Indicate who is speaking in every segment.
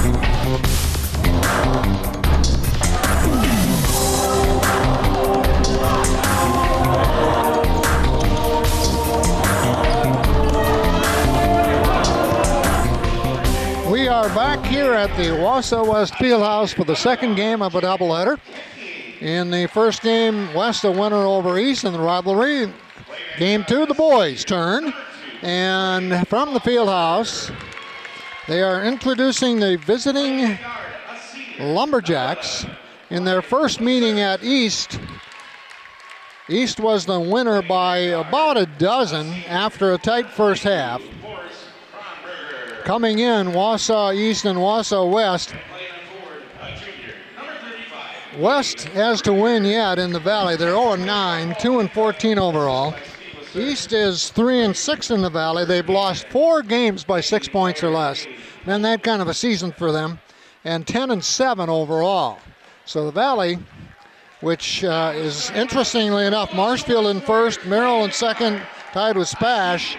Speaker 1: We are back here at the Wausau West Fieldhouse for the second game of a doubleheader. In the first game, West a winner over East in the rivalry. Game two, the boys' turn. And from the Fieldhouse, they are introducing the visiting Lumberjacks in their first meeting at East. East was the winner by about a dozen after a tight first half. Coming in, Wausau East and Wausau West. West has to win yet in the Valley. They're 0-9, 2-14 overall. East is 3-6 in the Valley. They've lost 4 games by 6 points or less. Been that kind of a season for them. And 10-7 overall. So the Valley, which is interestingly enough, Marshfield in first, Merrill in second, tied with Spash.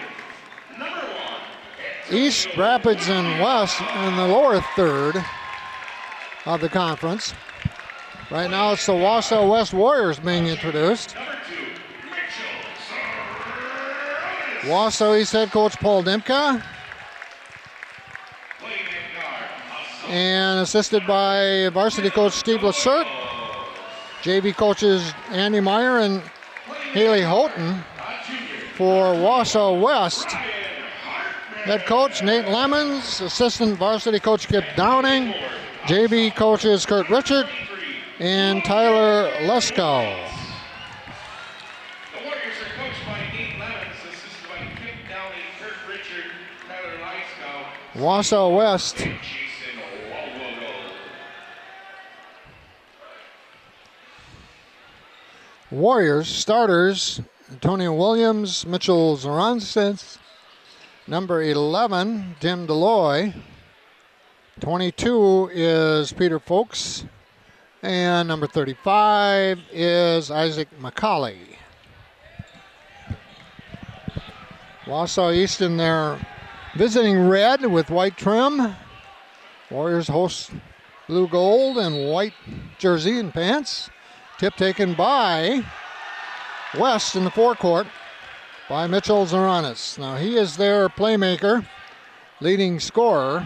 Speaker 1: East, Rapids, and West in the lower third of the conference. Right now it's the Wausau West Warriors being introduced. Wausau East head coach Paul Dimka. And assisted by varsity coach Steve Reasserts. JV coaches Andy Meyer and Haley Houghton for Wausau West. Head coach Nate Lemons, assistant varsity coach Kip Downing, JV coaches Kurt Richard and Tyler Leskow.
Speaker 2: The Warriors are coached by Nate Lemons, assisted by Kip Downing, Kurt Richard, Tyler Leskow.
Speaker 1: Wausau West. Warriors starters: Antonio Williams, Mitchell Zoransis. Number 11, Tim Deloy. 22 is Peter Folks. And number 35 is Isaac McCauley. Wausau East in their visiting red with white trim. Warriors host blue gold and white jersey and pants. Tip taken by West in the forecourt by Mitchell Zoranis. Now he is their playmaker, leading scorer.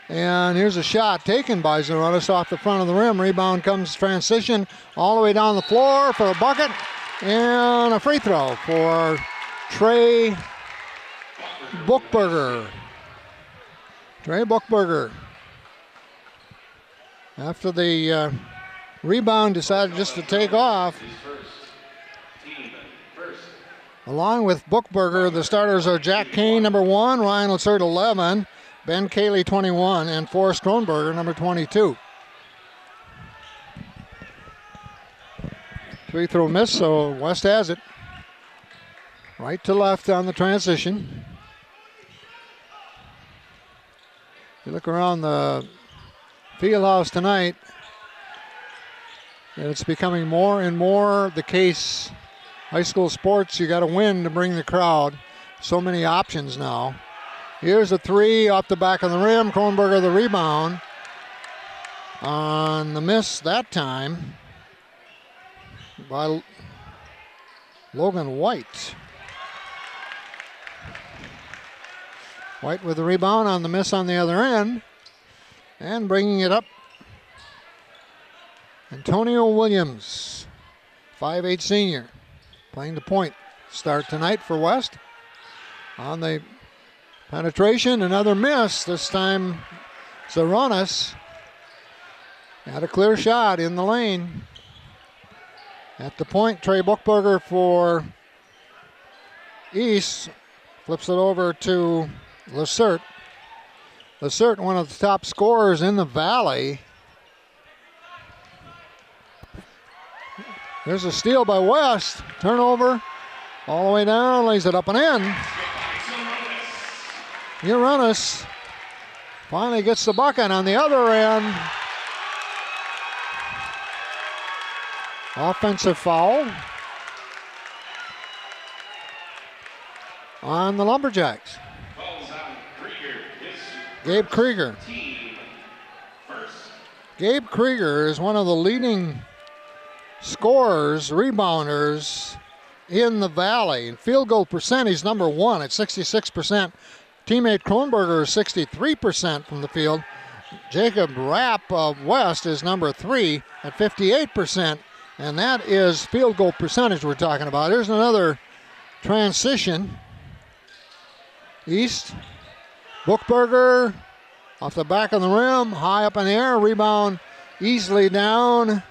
Speaker 1: And here's a shot taken by Zoranis off the front of the rim. Rebound comes transition all the way down the floor for a bucket. And a free throw for Trey Buchberger. Trey Buchberger. After the rebound decided just to take off. Along with Buchberger, the starters are Jack Kane, number 1, Ryan Lassert, 11, Ben Cayley, 21, and Forrest Kronberger, number 22. Free throw miss, so West has it. Right to left on the transition. You look around the fieldhouse tonight, and it's becoming more and more the case. High school sports, you got to win to bring the crowd. So many options now. Here's a three off the back of the rim. Kronberger the rebound. On the miss that time by Logan White. White with the rebound on the miss on the other end. And bringing it up, Antonio Williams, 5'8" senior. Playing the point. Start tonight for West. On the penetration, another miss. This time, Zoranis had a clear shot in the lane. At the point, Trey Buchberger for East. Flips it over to Lassert. Lassert, one of the top scorers in the Valley. There's a steal by West. Turnover all the way down, lays it up and in. Uranus finally gets the bucket on the other end. Offensive foul on the Lumberjacks. Gabe Krieger. Gabe Krieger is one of the leading scorers, rebounders in the Valley. Field goal percentage number 1 at 66%. Teammate Kronberger is 63% from the field. Jacob Rapp of West is number 3 at 58%. And that is field goal percentage we're talking about. Here's another transition. East. Bookberger off the back of the rim, high up in the air, rebound easily down.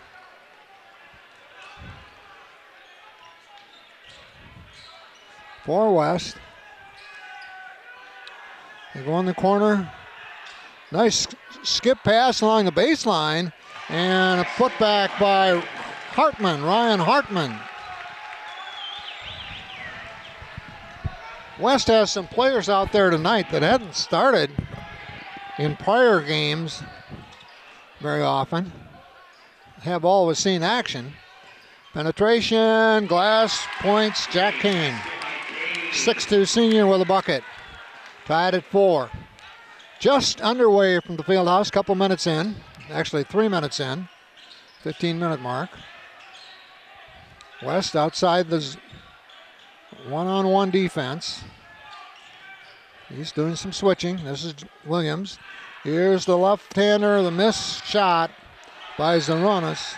Speaker 1: For West. They go in the corner. Nice skip pass along the baseline. And a putback by Ryan Hartman. West has some players out there tonight that hadn't started in prior games very often. Have always seen action. Penetration, glass, points, Jack Kane. 6'2" senior with a bucket. Tied at 4. Just underway from the field house, couple minutes in. Actually 3 minutes in. 15-minute mark. West outside the one-on-one defense. He's doing some switching. This is Williams. Here's the left-hander, the missed shot by Zoronis.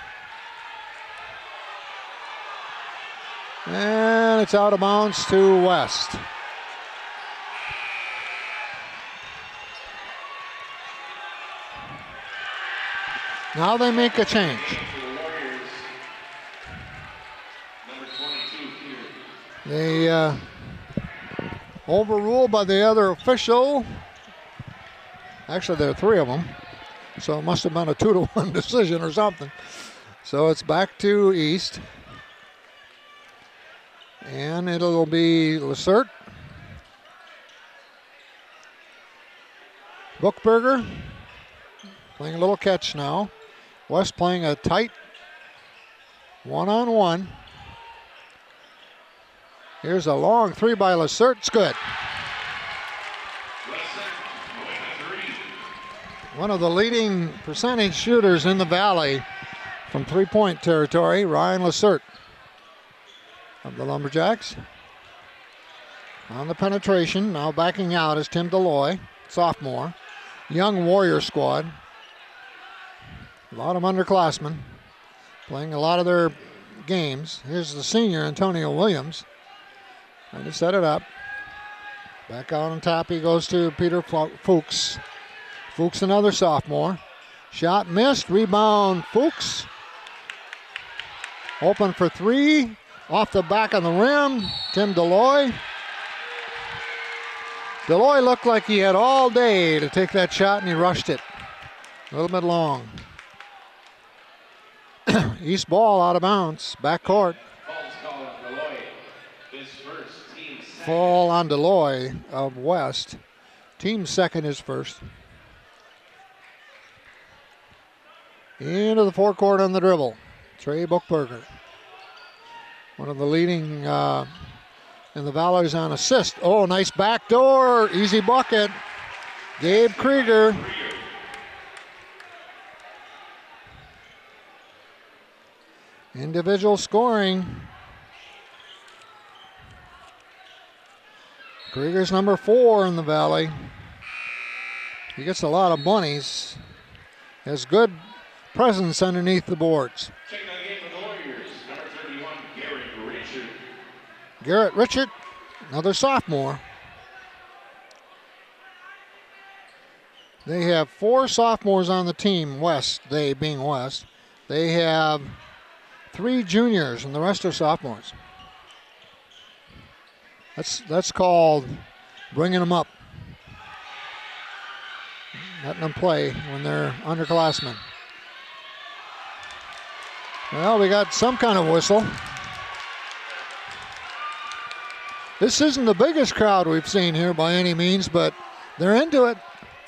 Speaker 1: And it's out of bounds to West. Now they make a change. They overruled by the other official. Actually, there are 3 of them. So it must have been a 2-1 decision or something. So it's back to East. And it'll be Reasserts. Bookberger playing a little catch now. West playing a tight one-on-one. Here's a long 3 by Reasserts. Good. One of the leading percentage shooters in the Valley from 3-point territory, Ryan Reasserts of the Lumberjacks. On the penetration, now backing out is Tim Deloy, sophomore. Young Warrior squad. A lot of underclassmen playing a lot of their games. Here's the senior, Antonio Williams. Trying to set it up. Back out on top he goes to Peter Fuchs. Fuchs, another sophomore. Shot missed, rebound Fuchs. Open for 3. Off the back of the rim, Tim Deloy. Deloy looked like he had all day to take that shot and he rushed it. A little bit long. East ball out of bounds, back court. Fall on Deloy of West. Team second is first. Into the forecourt on the dribble. Trey Bookberger. One of the leading in the Valleys on assist. Oh, nice backdoor. Easy bucket. Gabe Krieger. Individual scoring. Krieger's number 4 in the Valley. He gets a lot of bunnies. Has good presence underneath the boards.
Speaker 2: Checking out the game for the Warriors, number 31, Garrett Richard.
Speaker 1: Garrett Richard, another sophomore. They have 4 sophomores on the team, West, they being West. They have 3 juniors, and the rest are sophomores. That's called bringing them up. Letting them play when they're underclassmen. Well, we got some kind of whistle. This isn't the biggest crowd we've seen here by any means, but they're into it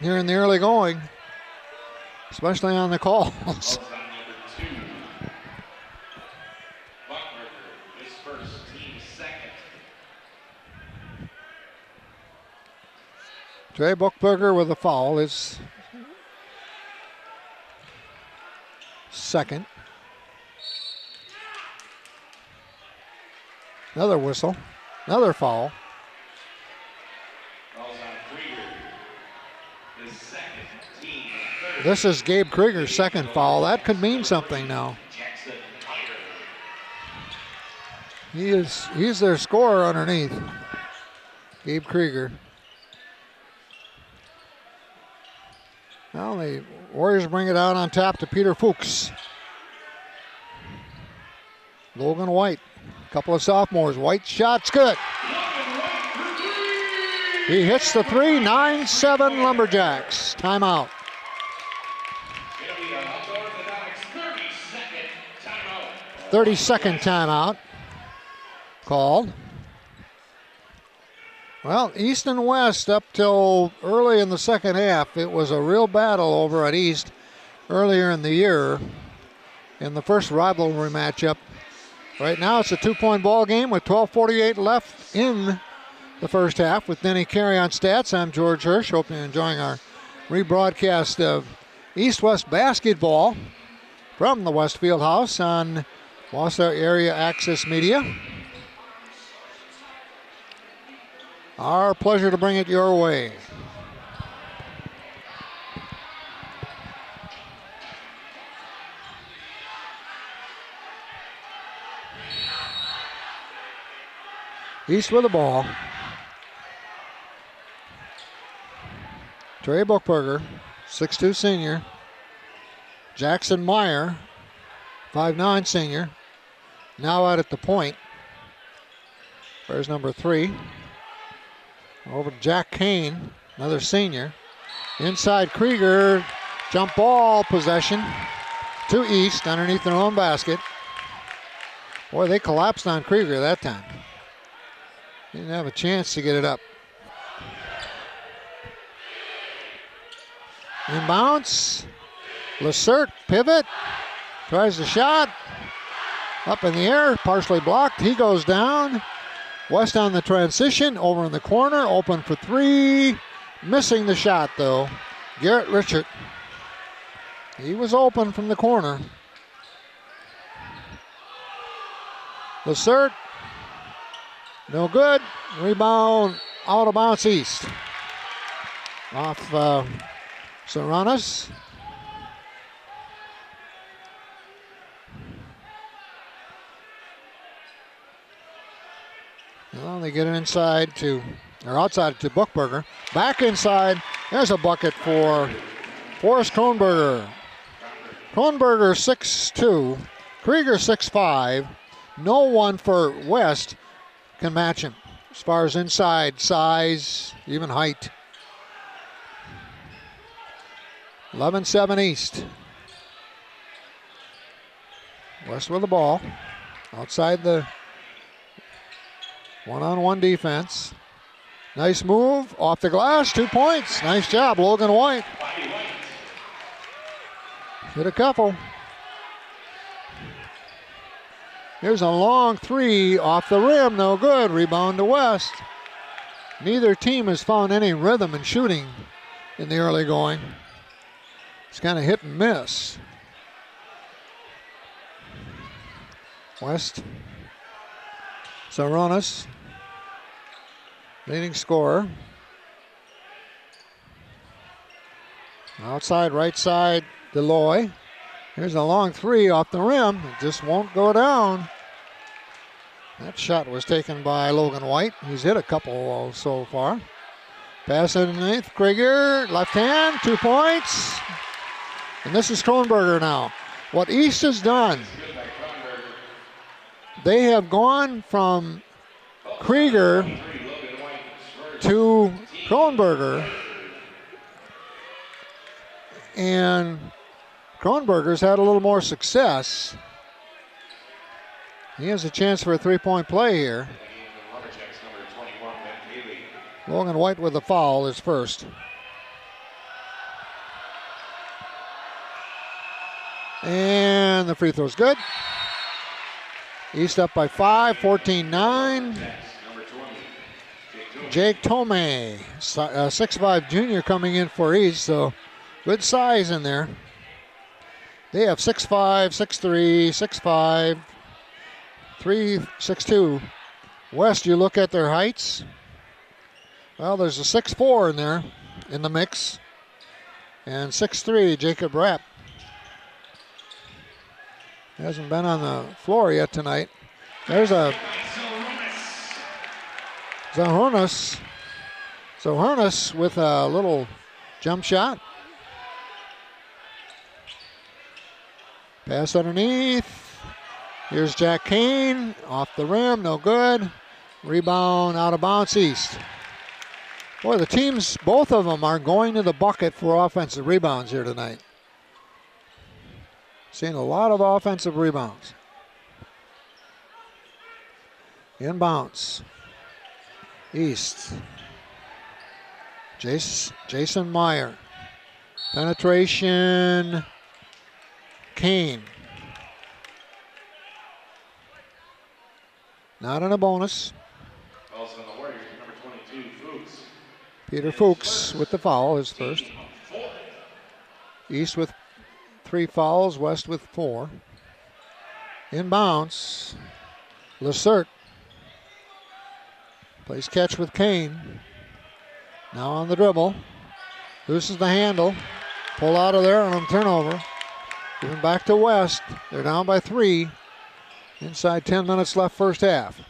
Speaker 1: here in the early going, especially on the calls. Trey Bookberger with a foul. second. Another whistle. Another foul. This is Gabe Krieger's second foul. That could mean something now. He's their scorer underneath. Gabe Krieger. Well, the Warriors bring it out on top to Peter Fuchs. Logan White. A couple of sophomores. White shot's good. He hits the three. 9-7 Lumberjacks. Timeout. 30-second timeout called. Well, East and West up till early in the second half. It was a real battle over at East earlier in the year in the first rivalry matchup. Right now it's a 2-point ball game with 12:48 left in the first half. With Denny Carey on stats, I'm George Hirsch. Hope you're enjoying our rebroadcast of East-West basketball from the Westfield House on Wausau Area Access Media. Our pleasure to bring it your way. East with the ball. Trey Buchberger, 6'2 senior. Jackson Meyer, 5'9 senior. Now out at the point. There's number 3. Over to Jack Kane, another senior. Inside Krieger, jump ball possession to East underneath their own basket. Boy, they collapsed on Krieger that time. Didn't have a chance to get it up. Inbounds. Reasserts, pivot. Tries the shot. Up in the air, partially blocked. He goes down. West on the transition, over in the corner, open for 3. Missing the shot, though. Garrett Richard. He was open from the corner. Reasserts. No good. Rebound out of bounds East. Off Saranas. Well, they get it inside to, or outside to Buchberger. Back inside. There's a bucket for Forrest Kronberger. Kronberger 6'2", Krieger 6'5". No one for West can match him as far as inside size, even height. 11-7 East. West with the ball. Outside the one-on-one defense. Nice move off the glass, 2 points. Nice job, Logan White. Hit a couple. Here's a long 3 off the rim, no good. Rebound to West. Neither team has found any rhythm in shooting in the early going. It's kind of hit and miss. West. Saronis, leading scorer. Outside, right side, Deloy. Here's a long 3 off the rim. It just won't go down. That shot was taken by Logan White. He's hit a couple so far. Pass underneath, Krieger, left hand, 2 points. And this is Kronberger now. What East has done, they have gone from Krieger to Kronberger, and Kronberger's had a little more success. He has a chance for a 3-point play here. Logan White with the foul is first. And the free throw's good. East up by 5, 14-9. Jake Tome, 6'5" junior coming in for East, so good size in there. They have 6'5", 6'3", 6'5", 3, 6'2". West, you look at their heights. Well, there's a 6'4" in there in the mix. And 6'3", Jacob Rapp. Hasn't been on the floor yet tonight. There's a Zohornas with a little jump shot. Pass underneath. Here's Jack Kane. Off the rim, no good. Rebound out of bounds, East. Boy, the teams, both of them are going to the bucket for offensive rebounds here tonight. Seeing a lot of offensive rebounds. Inbounds. East. Jason Meyer. Penetration. Kane. Not in a bonus.
Speaker 2: Also on the Warriors, number 22, Fuchs.
Speaker 1: Peter Fuchs with the foul, his first. East with 3 fouls, West with 4. Inbounds. Reasserts. Plays catch with Kane. Now on the dribble. Looses the handle. Pull out of there on a turnover. Giving back to West. They're down by 3. Inside 10 minutes left first half.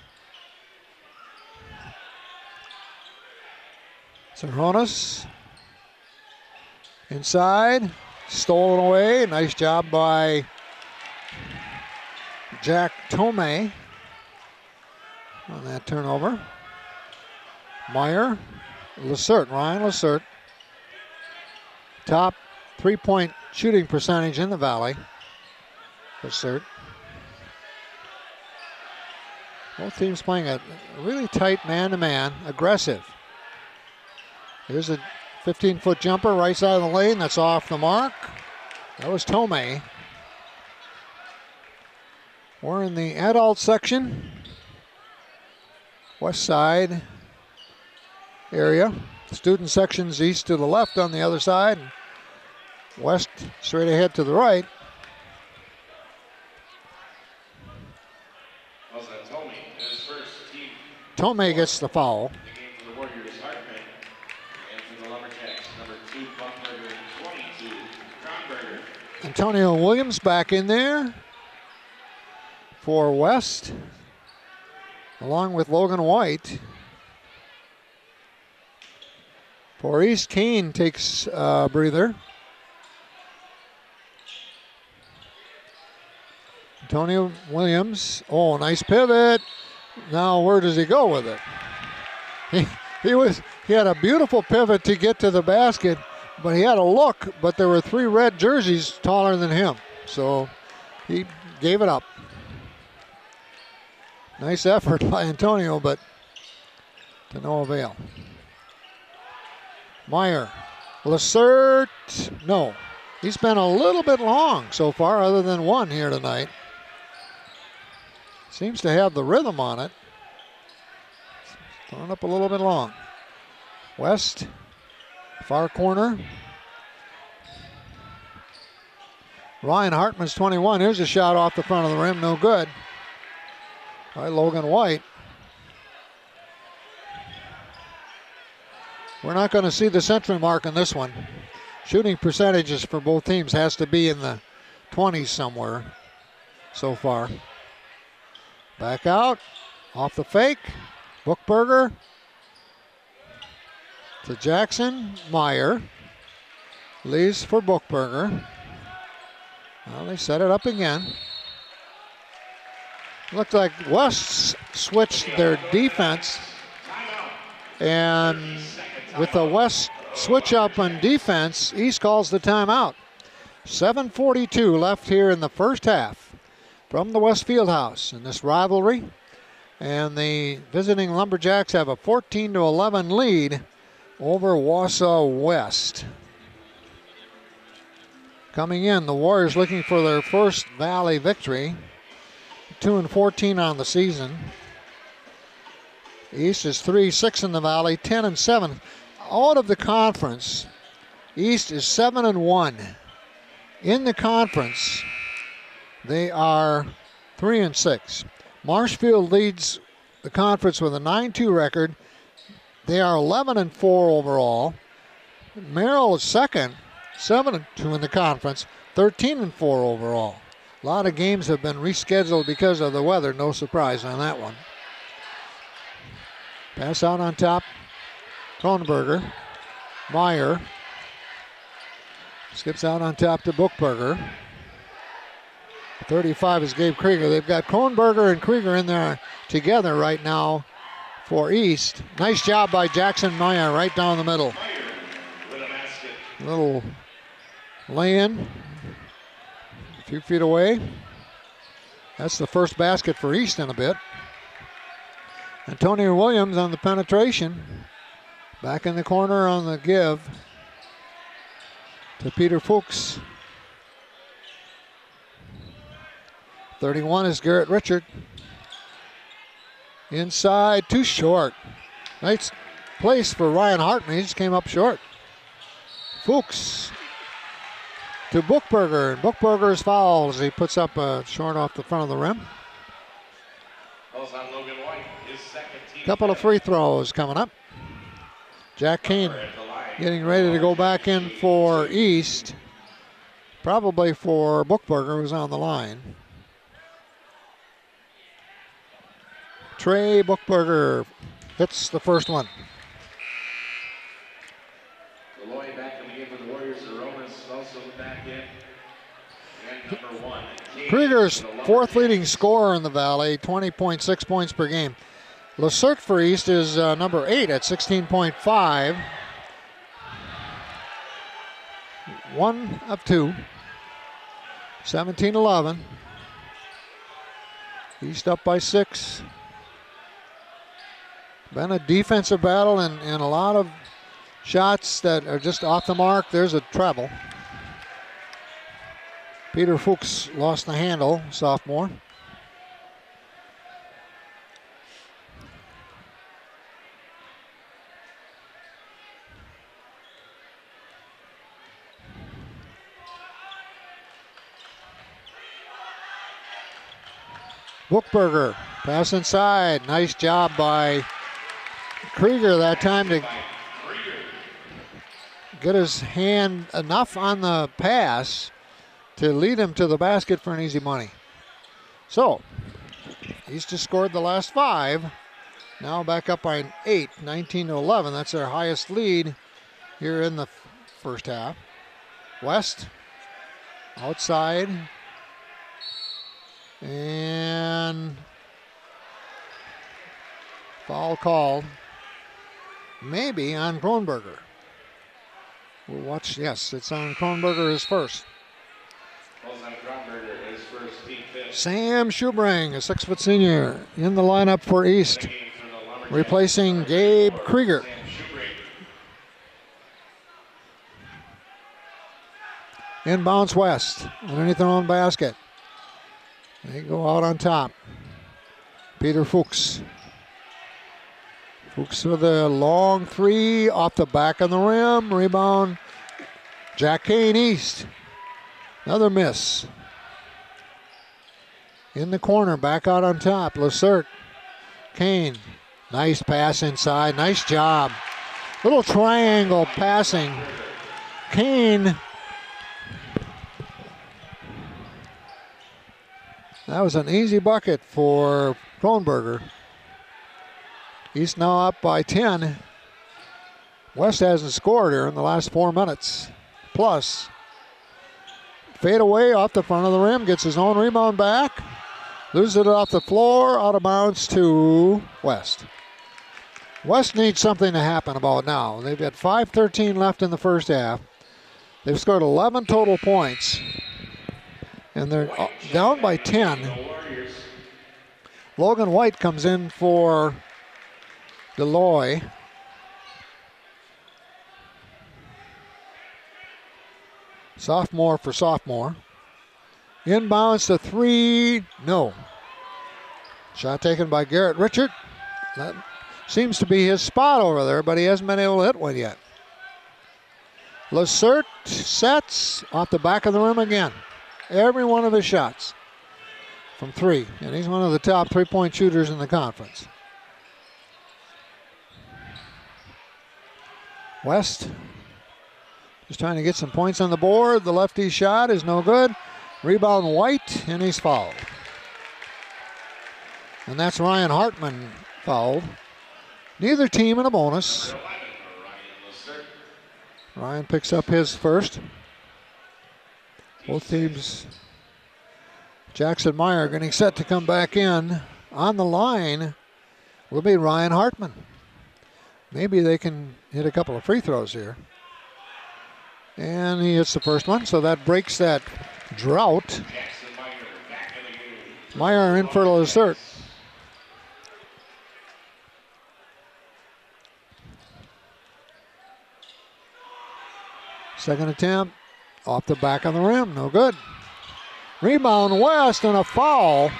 Speaker 1: Zohornas. Inside. Stolen away. Nice job by Jack Tomei on that turnover. Meyer. Ryan Reasserts. Top 3-point shooting percentage in the Valley. Reasserts. Both teams playing a really tight man-to-man, aggressive. Here's a 15-foot jumper right side of the lane. That's off the mark. That was Tomei. We're in the adult section. West side area. Student section's east to the left on the other side. West straight ahead to the right. Tomei gets the foul.
Speaker 2: The Warriors, Hartman, and for the Lumberjacks, number 2, Buckberger, 22, Kronberger.
Speaker 1: Antonio Williams back in there for West, along with Logan White. For East, Kane takes a breather. Antonio Williams, oh, nice pivot. Now where does he go with it? He had a beautiful pivot to get to the basket, but he had a look, but there were 3 red jerseys taller than him. So he gave it up. Nice effort by Antonio, but to no avail. Meyer. Reasserts, no. He's been a little bit long so far, other than one here tonight. Seems to have the rhythm on it. Throwing up a little bit long. West, far corner. Ryan Hartman's 21. Here's a shot off the front of the rim, no good. By Logan White. We're not going to see the century mark in this one. Shooting percentages for both teams has to be in the 20s somewhere so far. Back out, off the fake, Buchberger to Jackson, Meyer, leaves for Buchberger. Well, they set it up again. Looked like West switched their defense, and with the West switch up on defense, East calls the timeout. 7:42 left here in the first half from the West Fieldhouse in this rivalry. And the visiting Lumberjacks have a 14-11 lead over Wausau West. Coming in, the Warriors looking for their first Valley victory. 2-14 on the season. East is 3-6 in the Valley, 10-7. Out of the conference, East is 7-1. In the conference, they are 3-6. Marshfield leads the conference with a 9-2 record. They are 11-4 overall. Merrill is second, 7-2 in the conference, 13-4 overall. A lot of games have been rescheduled because of the weather. No surprise on that one. Pass out on top. Kronberger. Meyer. Skips out on top to Bookberger. 35 is Gabe Krieger. They've got Kronberger and Krieger in there together right now for East. Nice job by Jackson Meyer right down the middle. Little lay-in. A few feet away. That's the first basket for East in a bit. Antonio Williams on the penetration. Back in the corner on the give to Peter Fuchs. 31 is Garrett Richard. Inside, too short. Nice place for Ryan Hartman. He just came up short. Fuchs to Bookberger. And Bookberger is fouled as he puts up a short off the front of the rim. Couple of free throws coming up. Jack Kane getting ready to go back in for East. Probably for Bookberger, who's on the line. Trey Bookberger hits the first one.
Speaker 2: Lloyd back in the game for the Warriors. Aromas also back in. And number 1.
Speaker 1: Krieger's fourth leading scorer in the Valley, 20.6 points per game. Reasserts for East is number 8 at 16.5. 1 of 2. 17-11. East up by 6. Been a defensive battle and a lot of shots that are just off the mark. There's a treble. Peter Fuchs lost the handle, sophomore. Bookberger, pass inside. Nice job by Krieger that time to get his hand enough on the pass to lead him to the basket for an easy money. So, he's just scored the last 5. Now back up by 8, 19-11. That's their highest lead here in the first half. West, outside. And foul called. Maybe on Kronberger. We'll watch. Yes, it's on Kronberger, his first. Sam Schubring, a 6-foot senior, in the lineup for East, replacing Gabe Krieger. Inbounds West, underneath their own basket. They go out on top. Peter Fuchs. Fuchs with a long 3 off the back of the rim. Rebound. Jack Kane East. Another miss. In the corner, back out on top. Reasserts. Kane. Nice pass inside. Nice job. Little triangle passing. Kane. That was an easy bucket for Kronberger. East now up by 10. West hasn't scored here in the last 4 minutes. Plus, fade away off the front of the rim, gets his own rebound back, loses it off the floor, out of bounds to West. West needs something to happen about now. They've got 5:13 left in the first half. They've scored 11 total points. And they're down by 10. Logan White comes in for Deloy. Sophomore for sophomore. Inbounds to 3. No. Shot taken by Garrett Richard. That seems to be his spot over there, but he hasn't been able to hit one yet. Reasserts sets off the back of the rim again. Every one of his shots from 3. And he's one of the top 3-point shooters in the conference. West just trying to get some points on the board. The lefty shot is no good. Rebound White, and he's fouled. And that's Ryan Hartman fouled. Neither team in a bonus. Ryan picks up his first. Both teams. Jackson Meyer getting set to come back in. On the line will be Ryan Hartman. Maybe they can hit a couple of free throws here. And he hits the first one, so that breaks that drought. Meyer in for Reasserts. Second attempt, off the back of the rim, no good. Rebound West and a foul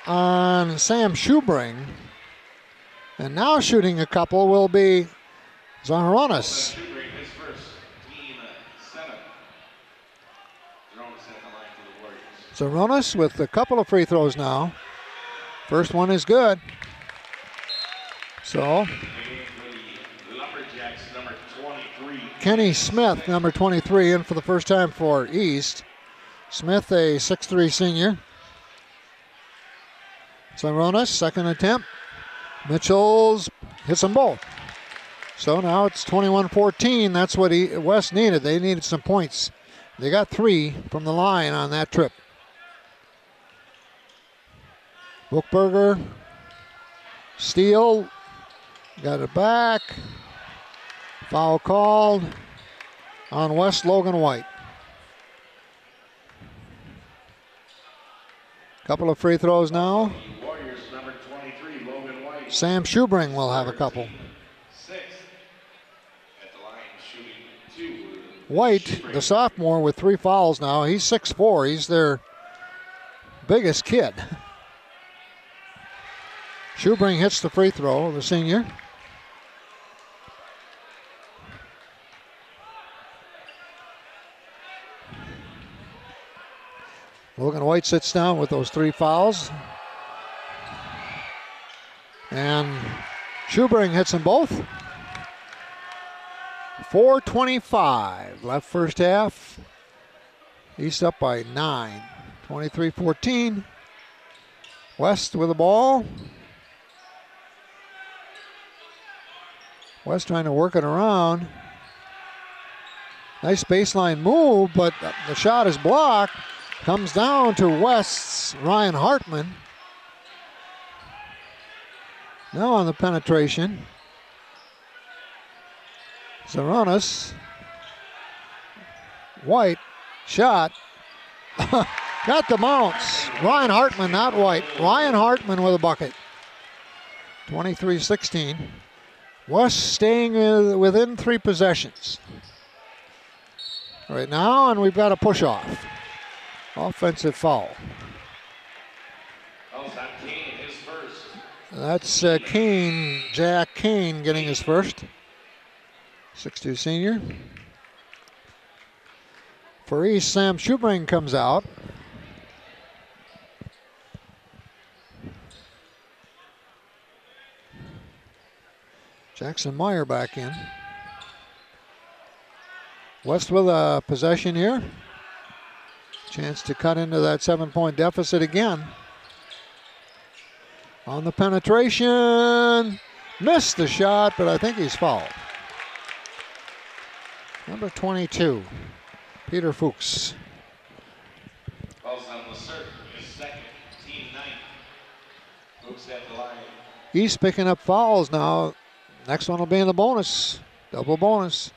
Speaker 1: on Sam Schubring. And now shooting a couple will be Zaharonis. Zaharonis with a couple of free throws now. First one is good. So Kenny Smith, number 23, in for the first time for East. Smith, a 6'3" senior. Zaharonis, second attempt. Mitchell's hits them both. So now it's 21-14. That's what West needed. They needed some points. They got 3 from the line on that trip. Bookberger, steal, got it back. Foul called on West Logan White. Couple of free throws now.
Speaker 2: Warriors, number 23, Logan White.
Speaker 1: Sam Schubring will have a couple. White, the sophomore, with 3 fouls now. He's 6'4". He's their biggest kid. Schubring hits the free throw, the senior. Logan White sits down with those 3 fouls. And Schubring hits them both. 4:25 left first half. East up by 9. 23-14. West with the ball. West trying to work it around. Nice baseline move, but the shot is blocked. Comes down to West's Ryan Hartman. Now on the penetration. Zaharonis. White. Shot. Got the bounce. Ryan Hartman, not White. Ryan Hartman with a bucket. 23-16. West staying within 3 possessions right now, and we've got a push-off. Offensive foul. That's Kane, Jack Kane getting his first. 6'2" senior. For East, Sam Schubring comes out. Jackson Meyer back in. West with a possession here. Chance to cut into that 7-point deficit again. On the penetration. Missed the shot, but I think he's fouled. Number 22, Peter Fuchs.
Speaker 2: Fouls on Reasserts, his second, team 9. Fuchs at the line.
Speaker 1: East picking up fouls now. Next one will be in the bonus. Double bonus.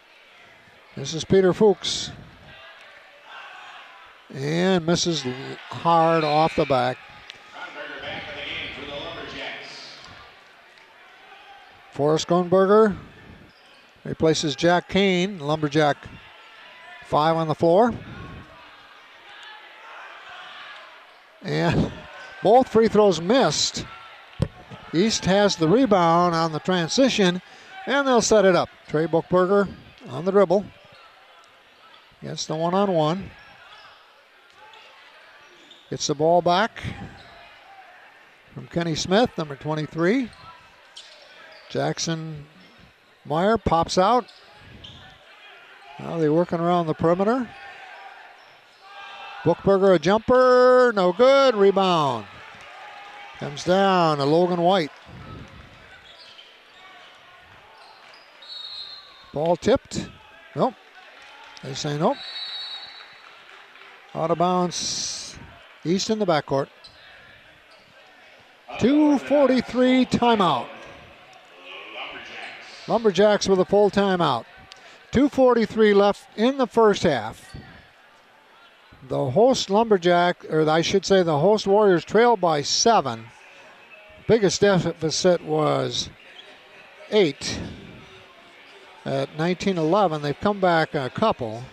Speaker 1: This is Peter Fuchs. And misses hard off the back.
Speaker 2: Kronberger back in the game for the Lumberjacks.
Speaker 1: Forrest Kronberger replaces Jack Kane. Lumberjack 5 on the floor. And both free throws missed. East has the rebound on the transition, And they'll set it up. Trey Bookberger on the dribble. Gets the one-on-one. Gets the ball back from Kenny Smith, number 23. Jackson Meyer pops out. Now they're working around the perimeter. Bookberger a jumper, no good, rebound. Comes down to Logan White. Ball tipped. Nope. They say nope. Out of bounds. East in the backcourt. 2:43 timeout. Lumberjacks with a full timeout. 2:43 left in the first half. The host Lumberjack, or I should say the host Warriors, trailed by 7. Biggest deficit was 8. At 19-11, they've come back a couple,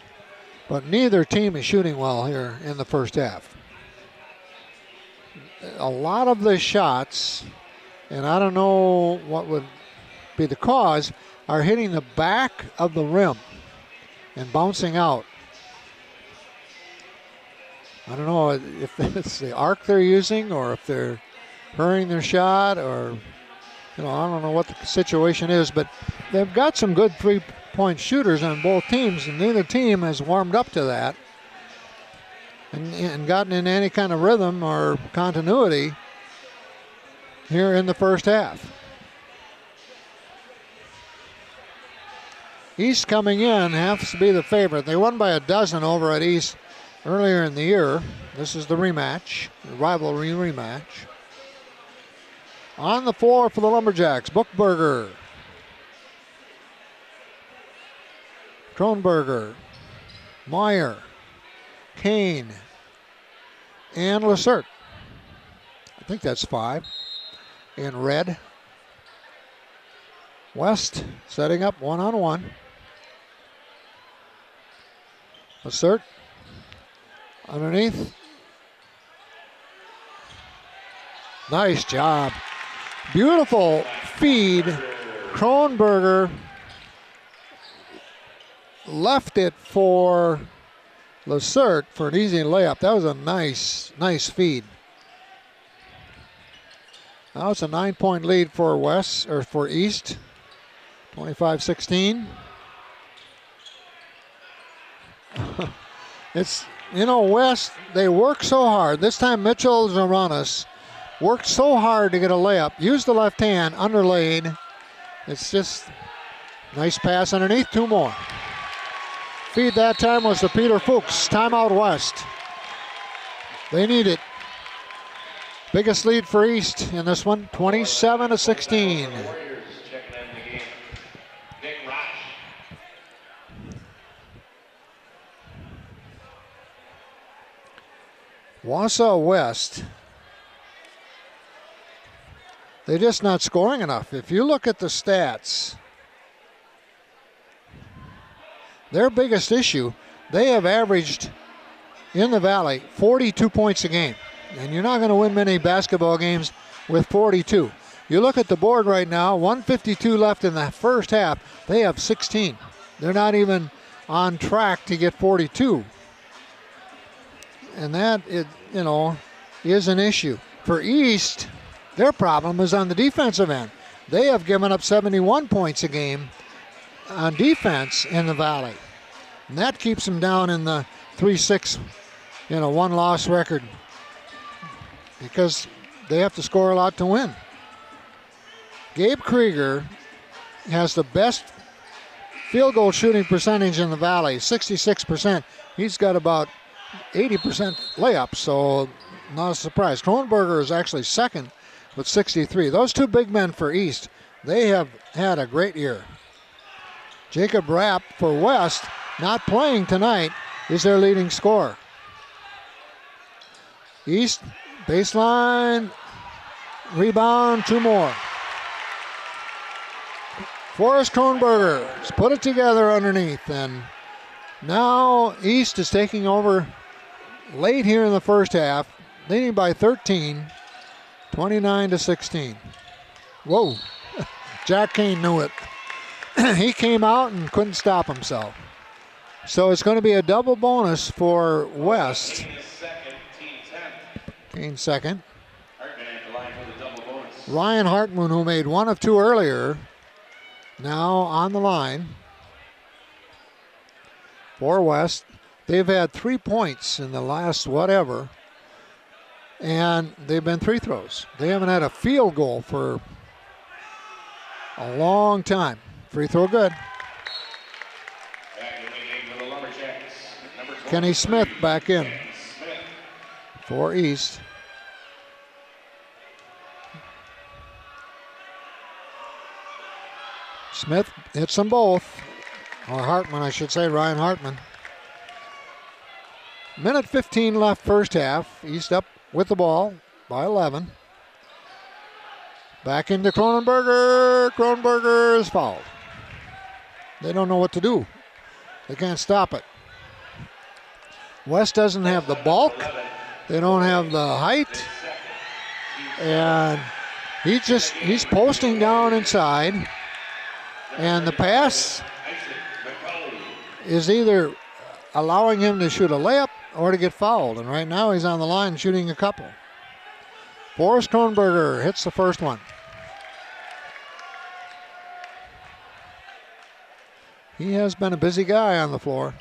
Speaker 1: but neither team is shooting well here in the first half. A lot of the shots, and I don't know what would be the cause, are hitting the back of the rim and bouncing out. I don't know if it's the arc they're using or if they're hurrying their shot, or I don't know what the situation is, but they've got some good three-point shooters on both teams, and neither team has warmed up to that and gotten in any kind of rhythm or continuity here in the first half. East coming in has to be the favorite. They won by 12 over at East earlier in the year. This is the rematch, the rivalry rematch. On the floor for the Lumberjacks, Bookberger, Kronberger, Meyer, Kane, and Lacert. I think that's 5. In red. West setting up one-on-one. Lacert underneath. Nice job. Beautiful feed. Kronberger left it for Lacert for an easy layup. That was a nice feed. Now it's a 9-point lead for West, or for East. 25-16. It's, West, they work so hard. This time Mitchell Zaranas worked so hard to get a layup. Used the left hand, underlaid. It's just nice pass underneath, 2 more. Feed that time was to Peter Fuchs. Timeout West. They need it. Biggest lead for East in this one, 27-16. Wausau West, they're just not scoring enough. If you look at the stats, their biggest issue, they have averaged in the Valley 42 points a game. And you're not going to win many basketball games with 42. You look at the board right now, 152 left in the first half. They have 16. They're not even on track to get 42. And that, is an issue. For East, their problem is on the defensive end. They have given up 71 points a game on defense in the Valley. And that keeps them down in the 3-6, one-loss record, because they have to score a lot to win. Gabe Krieger has the best field goal shooting percentage in the Valley, 66%. He's got about 80% layups, so not a surprise. Kronberger is actually second with 63. Those two big men for East, they have had a great year. Jacob Rapp for West, not playing tonight, is their leading scorer. East, baseline, rebound, 2 more. Forrest Kronberger has put it together underneath, and now East is taking over late here in the first half, leading by 13, 29-16. Whoa, Jack Kane knew it. he came out and couldn't stop himself. So it's going to be a double bonus for West. Kane second. Ryan Hartman, who made 1 of 2 earlier, now on the line for West. They've had 3 points in the last whatever, and they've been free throws. They haven't had a field goal for a long time. Free throw good. Kenny Smith back in for East. Smith hits them both. Or Hartman, I should say, Ryan Hartman. Minute 15 left first half. East up with the ball by 11. Back into Kronenberger. Kronenberger is fouled. They don't know what to do. They can't stop it. West doesn't have the bulk. They don't have the height. And he's posting down inside. And the pass is either allowing him to shoot a layup or to get fouled. And right now he's on the line shooting a couple. Forrest Kronberger hits the first one. He has been a busy guy on the floor.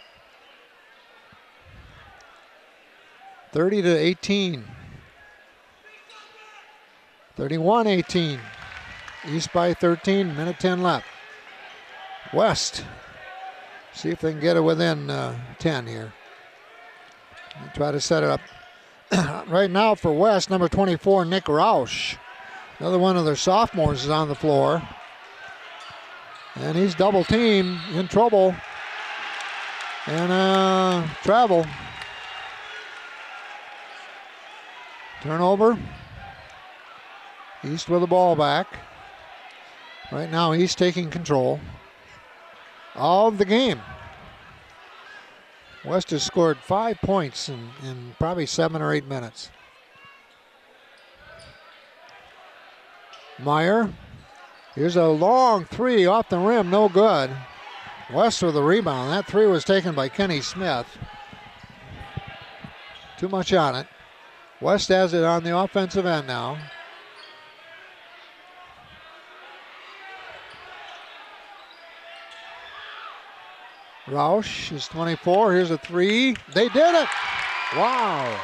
Speaker 1: 30-18. 31-18. East by 13, minute 10 left. West. See if they can get it within 10 here. Try to set it up. Right now for West, number 24, Nick Roush. Another one of their sophomores is on the floor. And he's double teamed, in trouble. And travel. Turnover. East with the ball back. Right now he's taking control of the game. West has scored 5 points in probably 7 or 8 minutes. Meyer. Here's a long three off the rim, no good. West with the rebound. That three was taken by Kenny Smith. Too much on it. West has it on the offensive end now. Roush is 24. Here's a three. They did it. Wow.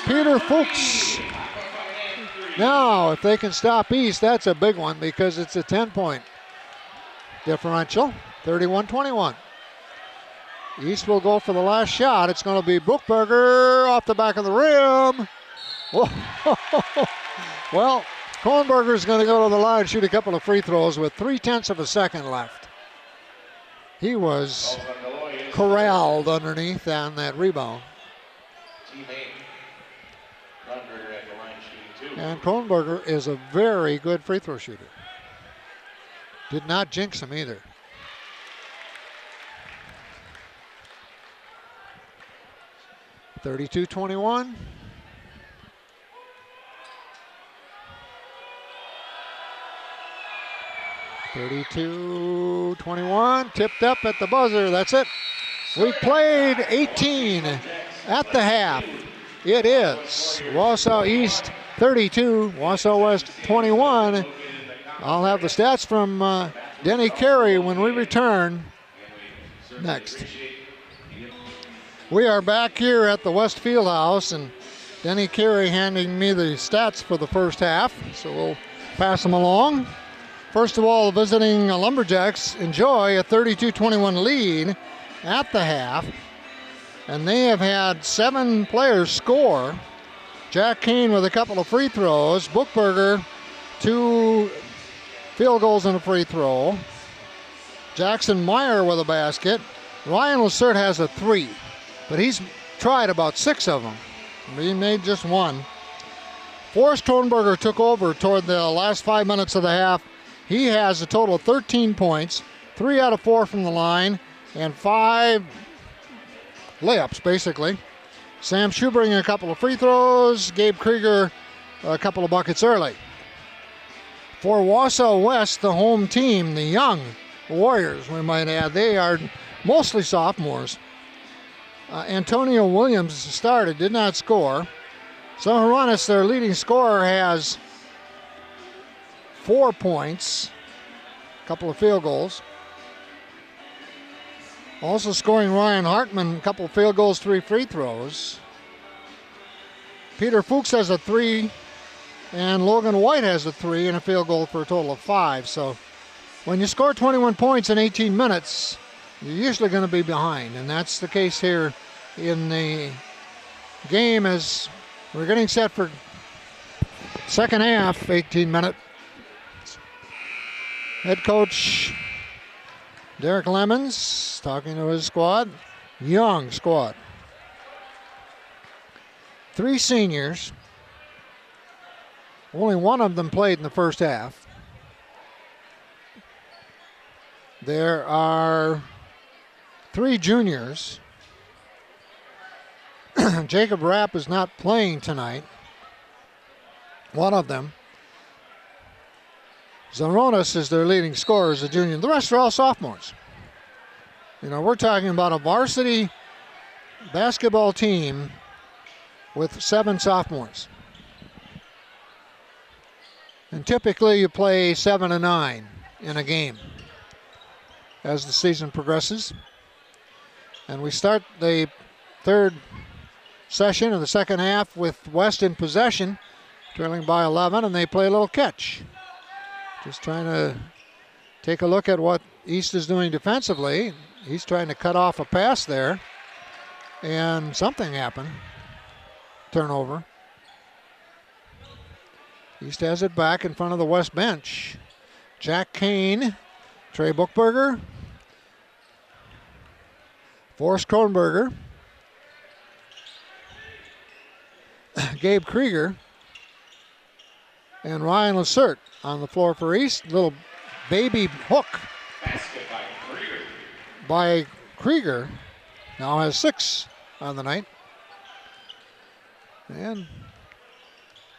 Speaker 1: Peter Fuchs. Now, if they can stop East, that's a big one because it's a 10-point differential. 31-21. East will go for the last shot. It's going to be Buchberger off the back of the rim. Well, Kronberger's going to go to the line and shoot a couple of free throws with 0.3 of a second left. He was corralled underneath on that rebound. And Kronberger is a very good free throw shooter. Did not jinx him either. (32-21). (32-21). Tipped up at the buzzer. That's it. We played 18 at the half. It is Wausau East 32, Wausau West 21. I'll have the stats from Denny Carey when we return next. We are back here at the West Fieldhouse, and Denny Carey handing me the stats for the first half, so we'll pass them along. First of all, the visiting Lumberjacks enjoy a 32-21 lead at the half, and they have had 7 players score. Jack Kane with a couple of free throws. Buchberger, 2 field goals and a free throw. Jackson Meyer with a basket. Ryan Lacert has a 3, but he's tried about 6 of them. He made just 1. Forrest Kronberger took over toward the last 5 minutes of the half. He has a total of 13 points, 3 out of 4 from the line, and 5 layups, basically. Sam Schubring a couple of free throws. Gabe Krieger a couple of buckets early. For Wausau West, the home team, the young Warriors, we might add. They are mostly sophomores. Antonio Williams started, did not score. So Hronis, their leading scorer, has 4 points, a couple of field goals. Also scoring Ryan Hartman, a couple of field goals, 3 free throws. Peter Fuchs has a 3, and Logan White has a 3 and a field goal for a total of 5. So when you score 21 points in 18 minutes, you're usually going to be behind, and that's the case here in the game as we're getting set for second half, 18 minutes. Head coach Derek Lemons talking to his squad. Young squad. 3 seniors. Only one of them played in the first half. There are 3 juniors. Jacob Rapp is not playing tonight. One of them. Zoronis is their leading scorer as a junior. The rest are all sophomores. You know, we're talking about a varsity basketball team with 7 sophomores. And typically you play 7 and 9 in a game as the season progresses. And we start the third session of the second half with West in possession, trailing by 11, and they play a little catch. Just trying to take a look at what East is doing defensively. He's trying to cut off a pass there, and something happened. Turnover. East has it back in front of the West bench. Jack Kane, Trey Bookberger, Forrest Kronberger, Gabe Krieger, and Ryan Lacert on the floor for East. Little baby hook by Krieger. Now has 6 on the night. And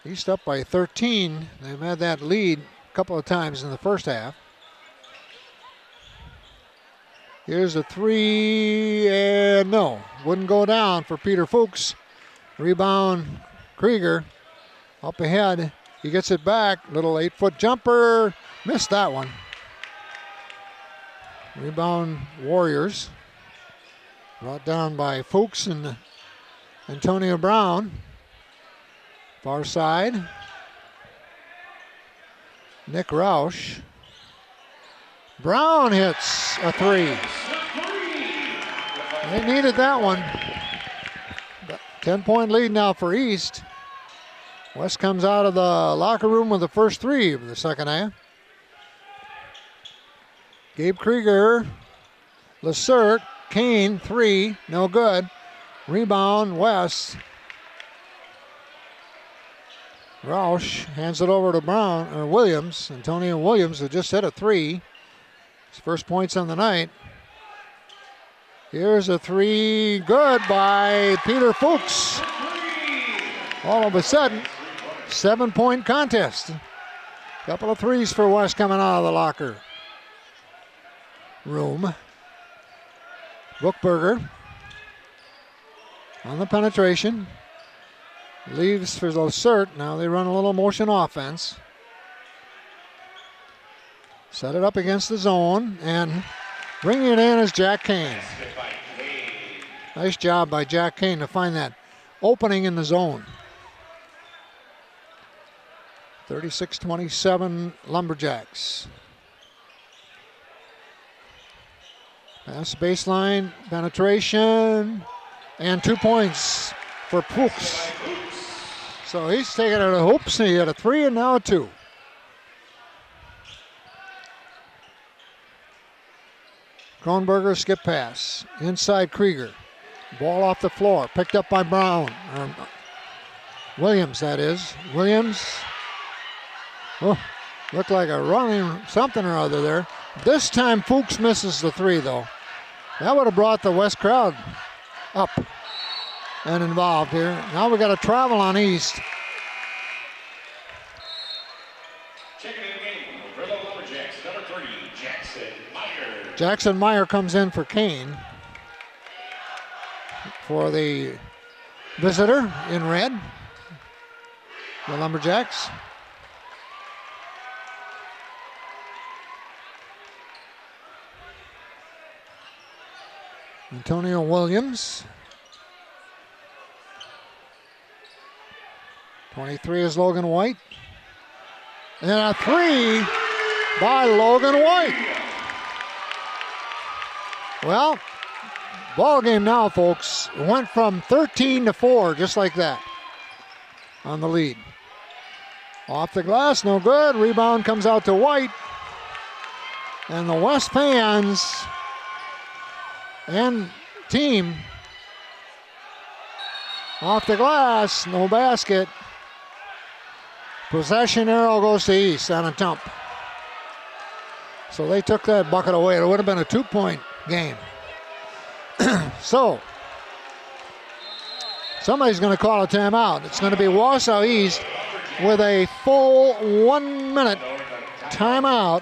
Speaker 1: East up by 13. They've had that lead a couple of times in the first half. Here's a 3, and no, wouldn't go down for Peter Fuchs. Rebound, Krieger up ahead. He gets it back. Little 8-foot jumper. Missed that one. Rebound Warriors. Brought down by Fuchs and Antonio Brown. Far side. Nick Roush. Brown hits a 3. They needed that one. 10-point lead now for East. West comes out of the locker room with the first 3 of the second half. Gabe Krieger, Lacert, Kane, 3, no good. Rebound, West. Roush hands it over to Williams. Antonio Williams, who just hit a 3. His first points on the night. Here's a 3, good by Peter Fuchs. All of a sudden, 7-point contest. Couple of 3s for West coming out of the locker room. Bookberger on the penetration. Leaves for Lacert. Now they run a little motion offense. Set it up against the zone, and bringing it in is Jack Kane. Nice job by Jack Kane to find that opening in the zone. 36-27 Lumberjacks. Pass baseline, penetration, and 2 points for Fuchs. So he's taking it to hoops, and he had a 3 and now a 2. Kronberger skip pass. Inside Krieger. Ball off the floor. Picked up by Brown. Williams, that is. Williams. Oh, looked like a running something or other there. This time Fuchs misses the 3, though. That would have brought the West crowd up and involved here. Now we got to travel on East.
Speaker 2: Checking in the game for the Lumberjacks, number 30, Jackson Meyer.
Speaker 1: Jackson Meyer comes in for Kane for the visitor in red, the Lumberjacks. Antonio Williams. 23 is Logan White. And a 3 by Logan White. Well, ball game now, folks. It went from 13-4, just like that, on the lead. Off the glass, no good. Rebound comes out to White. And the West fans and team off the glass, no basket. Possession arrow goes to East on a dump. So they took that bucket away. It would have been a 2-point game. So somebody's going to call a timeout. It's going to be Wausau East with a full 1 minute timeout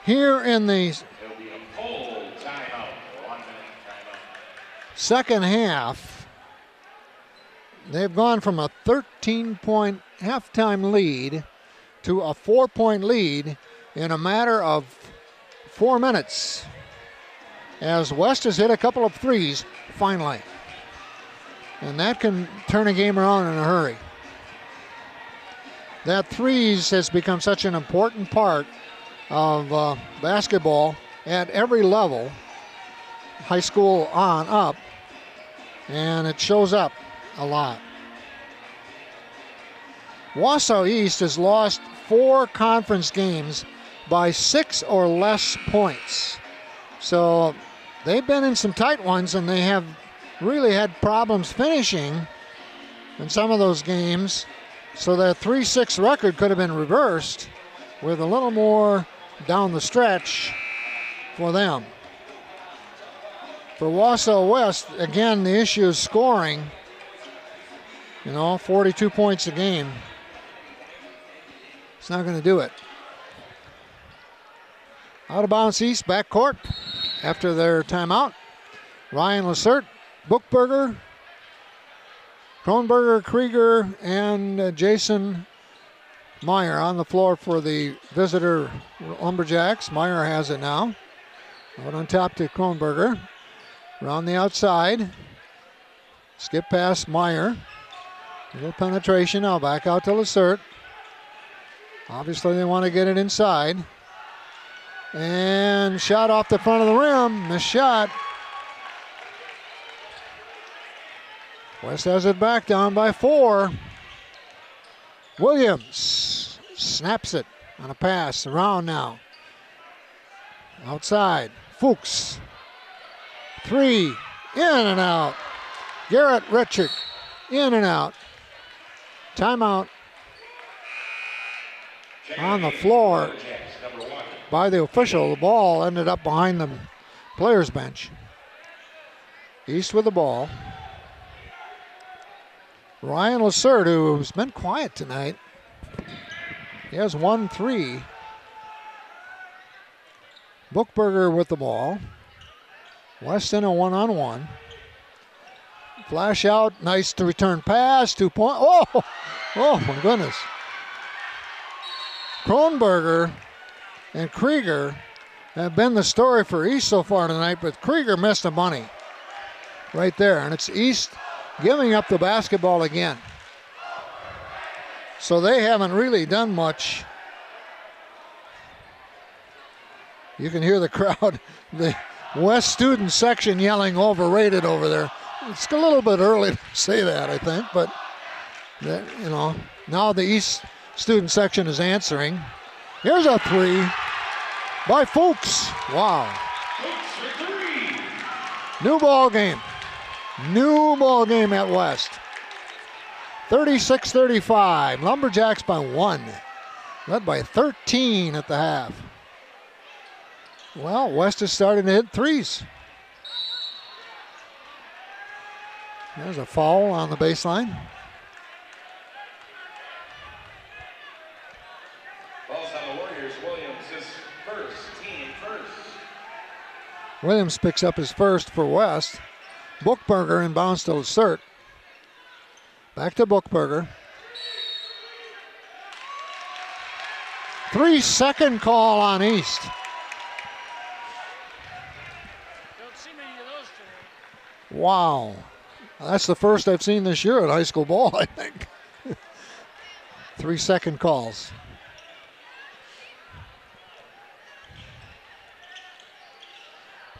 Speaker 1: here in the second half. They've gone from a 13-point halftime lead to a 4-point lead in a matter of 4 minutes, as West has hit a couple of threes finally. And that can turn a game around in a hurry. That threes has become such an important part of basketball at every level, high school on up, and it shows up a lot. Wausau East has lost 4 conference games by 6 or less points. So they've been in some tight ones, and they have really had problems finishing in some of those games. So that 3-6 record could have been reversed with a little more down the stretch for them. For Wausau West, again, the issue is scoring. 42 points a game. It's not going to do it. Out of bounds East, backcourt after their timeout. Ryan Lacert, Bookberger, Kronberger, Krieger, and Jason Meyer on the floor for the visitor Lumberjacks. Meyer has it now. Out on top to Kronberger. Around the outside. Skip past Meyer. A little penetration now. Back out to Lacert. Obviously they want to get it inside. And shot off the front of the rim. Missed shot. West has it back, down by 4. Williams snaps it on a pass. Around now. Outside. Fuchs. 3. In and out. Garrett Richard. In and out. Timeout. On the floor by the official. The ball ended up behind the players' bench. East with the ball. Ryan Lacert, who's been quiet tonight. He has 1 3. Bookberger with the ball. West in a 1-on-1. Flash out, nice to return pass, 2 point. Oh my goodness. Kronberger and Krieger have been the story for East so far tonight, but Krieger missed a bunny right there, and it's East giving up the basketball again. So they haven't really done much. You can hear the crowd, the West student section yelling overrated over there. It's a little bit early to say that, I think, but now the East student section is answering. Here's a 3 by Fuchs. Wow. New ball game. New ball game at West. 36-35. Lumberjacks by 1. Led by 13 at the half. Well, West is starting to hit threes. There's a foul on the baseline.
Speaker 2: Falls on the Warriors. Williams is first, team first.
Speaker 1: Williams picks up his first for West. Bookberger inbounds to Lacert. Back to Bookberger. 3-second call on East.
Speaker 3: Don't see many of those today.
Speaker 1: Wow. That's the first I've seen this year at high school ball, I think. 3-second calls.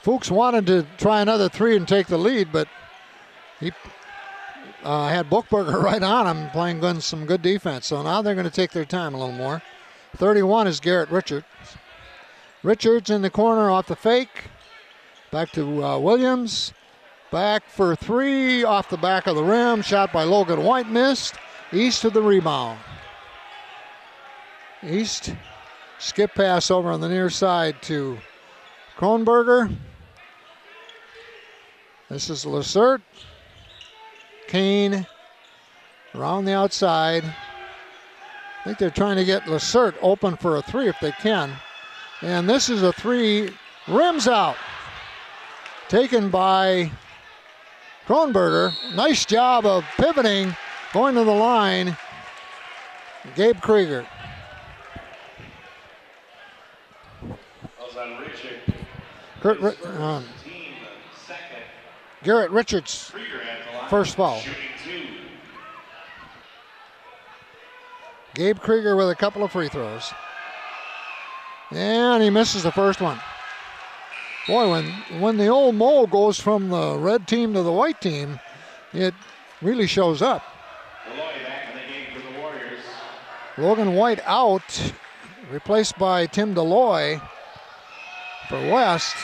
Speaker 1: Fuchs wanted to try another three and take the lead, but he had Bookberger right on him, playing some good defense. So now they're going to take their time a little more. 31 is Garrett Richards. Richards in the corner off the fake. Back to Williams. Back for three off the back of the rim. Shot by Logan White, missed. East to the rebound. East, skip pass over on the near side to Kronberger. This is Lacert. Kane around the outside. I think they're trying to get Lacert open for a three if they can. And this is a three, rims out. Taken by Kronberger. Nice job of pivoting, going to the line. Gabe Krieger. Garrett Richards, first foul. Gabe Krieger with a couple of free throws. And he misses the first one. Boy, when the old Mo goes from the red team to the white team, it really shows up. Logan White out, replaced by Tim Deloy for West.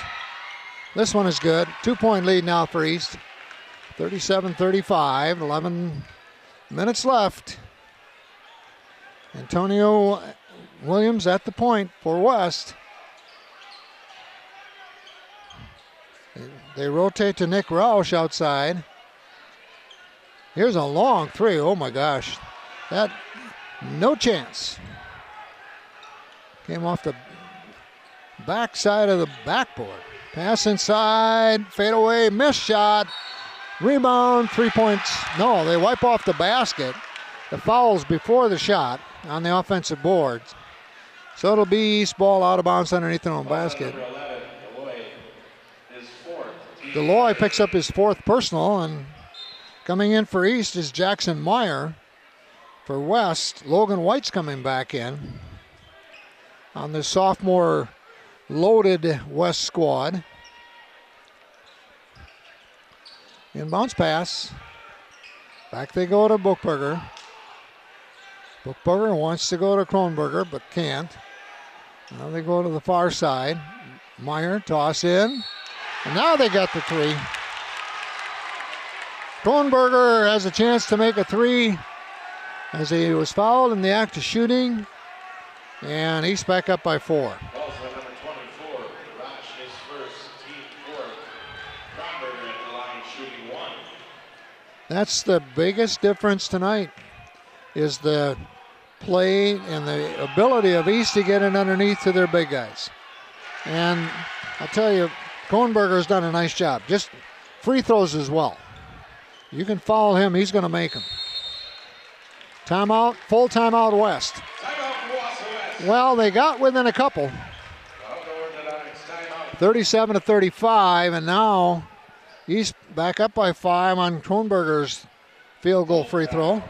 Speaker 1: This one is good. 2-point lead now for East. 37-35, 11 minutes left. Antonio Williams at the point for West. They rotate to Nick Roush outside. Here's a long three. Oh my gosh. That, no chance. Came off the backside of the backboard. Pass inside, fade away, missed shot. Rebound, 3 points. No, they wipe off the basket. The foul's before the shot on the offensive board. So it'll be East ball out of bounds underneath their own basket. Deloy picks up his fourth personal, and coming in for East is Jackson Meyer. For West, Logan White's coming back in on the sophomore loaded West squad. Inbounds pass. Back they go to Bookberger. Bookberger wants to go to Kronberger, but can't. Now they go to the far side. Meyer, toss in. And now they got the three. Kronberger has a chance to make a three as he was fouled in the act of shooting. And he's back up by 4.
Speaker 2: Also number 24, Rosh his first, team fourth. Kronberger at the line shooting 1.
Speaker 1: That's the biggest difference tonight, is the play and the ability of East to get in underneath to their big guys. And I tell you, Kronberger's done a nice job. Just free throws as well. You can foul him, he's going to make them. Timeout, full timeout West.
Speaker 2: Timeout for Wausau West.
Speaker 1: Well, they got within a couple. 37-35, and now East back up by 5 on Kronberger's field goal free throw.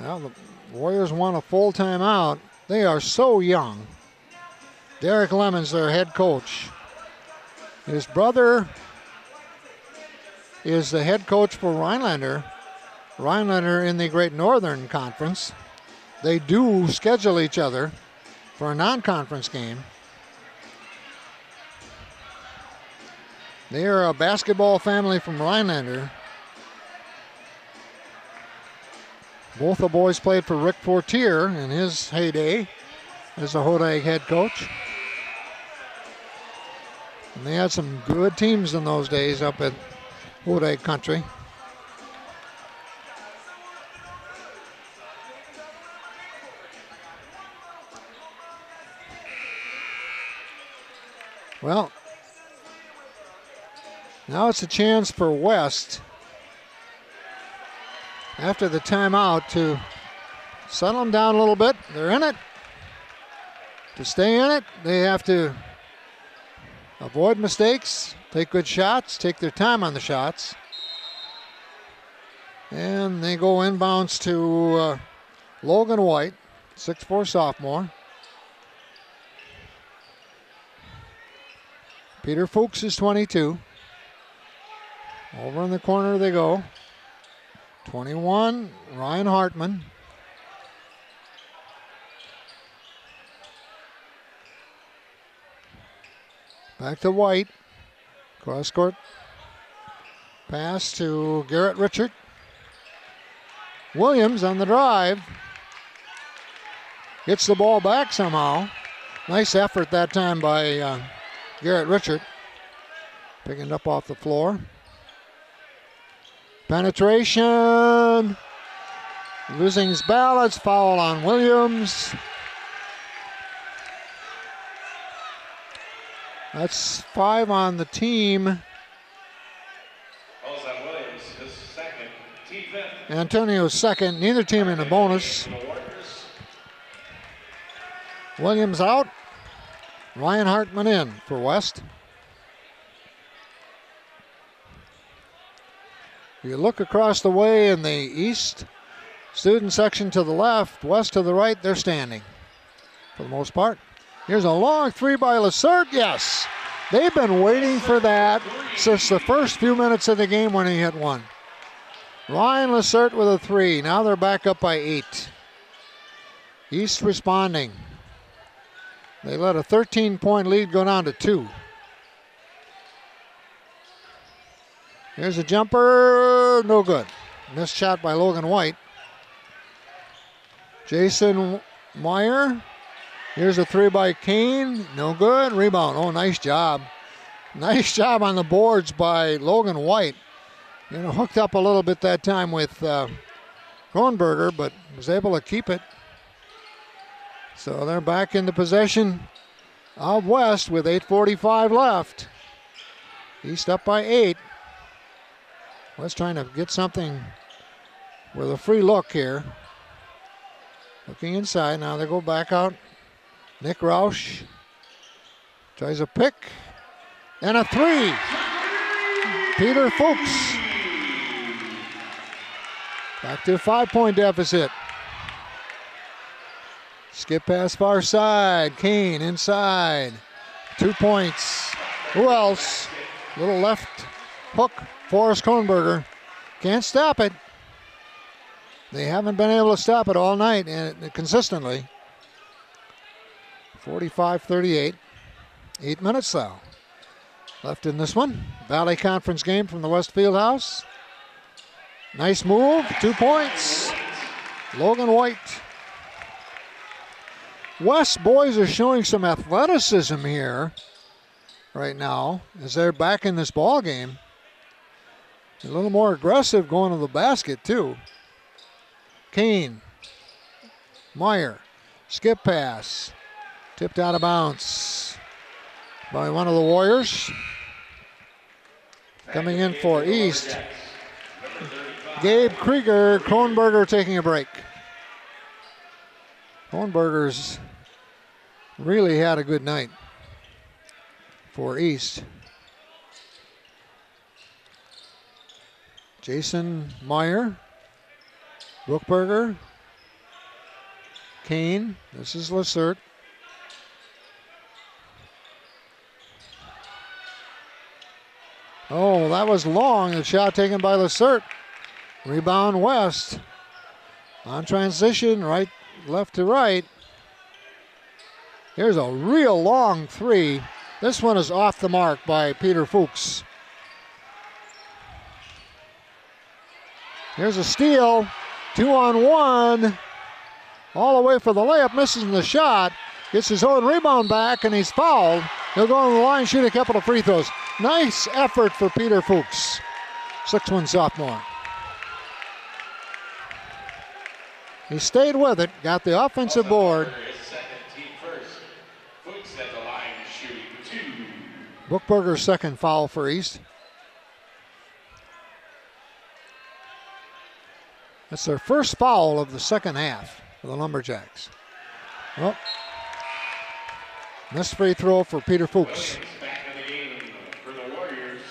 Speaker 1: Well, the Warriors want a full timeout. They are so young. Derek Lemons, their head coach. His brother is the head coach for Rhinelander. Rhinelander in the Great Northern Conference. They do schedule each other for a non-conference game. They are a basketball family from Rhinelander. Both the boys played for Rick Fortier in his heyday as a Hodag head coach. And they had some good teams in those days up at Hodag country. Well, now it's a chance for West, after the timeout, to settle them down a little bit. They're in it. To stay in it, they have to avoid mistakes, take good shots, take their time on the shots. And they go inbounds to Logan White, 6'4" sophomore. Peter Fuchs is 22. Over in the corner they go. 21, Ryan Hartman. Back to White. Cross court pass to Garrett Richard. Williams on the drive. Gets the ball back somehow. Nice effort that time by Garrett Richard. Picking it up off the floor. Penetration. Losing his balance. Foul on Williams. That's 5 on the team.
Speaker 2: Fouls on Williams, his second, team fifth.
Speaker 1: Antonio's second. Neither team in a bonus. Williams out. Ryan Hartman in for West. You look across the way in the East student section to the left, West to the right, they're standing for the most part. Here's a long three by Lacerte. Yes, they've been waiting for that since the first few minutes of the game when he hit one. Ryan Lacerte with a three. Now they're back up by 8. East responding. They let a 13-point lead go down to 2. Here's a jumper, no good. Missed shot by Logan White. Jason Meyer. Here's a three by Kane, no good. Rebound, oh, nice job. Nice job on the boards by Logan White. You know, hooked up a little bit that time with Kronberger, but was able to keep it. So they're back into possession of West with 8:45 left. East up by 8. West trying to get something with a free look here. Looking inside, now they go back out. Nick Roush tries a pick and a three. Peter Fuchs. Back to a 5-point deficit. Skip pass far side. Kane inside. 2 points. Who else? Little left hook. Forrest Kronberger. Can't stop it. They haven't been able to stop it all night and consistently. 45-38. 8 minutes though left in this one. Valley Conference game from the West Fieldhouse. Nice move. 2 points. Logan White. West boys are showing some athleticism here right now as they're back in this ball game. A little more aggressive going to the basket too. Kane. Meyer. Skip pass. Tipped out of bounds by one of the Warriors. Coming in for East. Gabe Krieger. Kronberger taking a break. Kronberger's really had a good night for East. Jason Meyer. Brookberger. Kane. This is Lacerte. Oh, that was long. The shot taken by Lacerte. Rebound West. On transition, right, left to right. Here's a real long three. This one is off the mark by Peter Fuchs. Here's a steal. 2-on-1. All the way for the layup. Misses the shot. Gets his own rebound back, and he's fouled. He'll go on the line, shoot a couple of free throws. Nice effort for Peter Fuchs. 6'1" sophomore. He stayed with it, got the offensive board. Bookberger's second foul for East. That's their first foul of the second half for the Lumberjacks. Well, missed free throw for Peter Fuchs.
Speaker 2: Back in the game for the Warriors.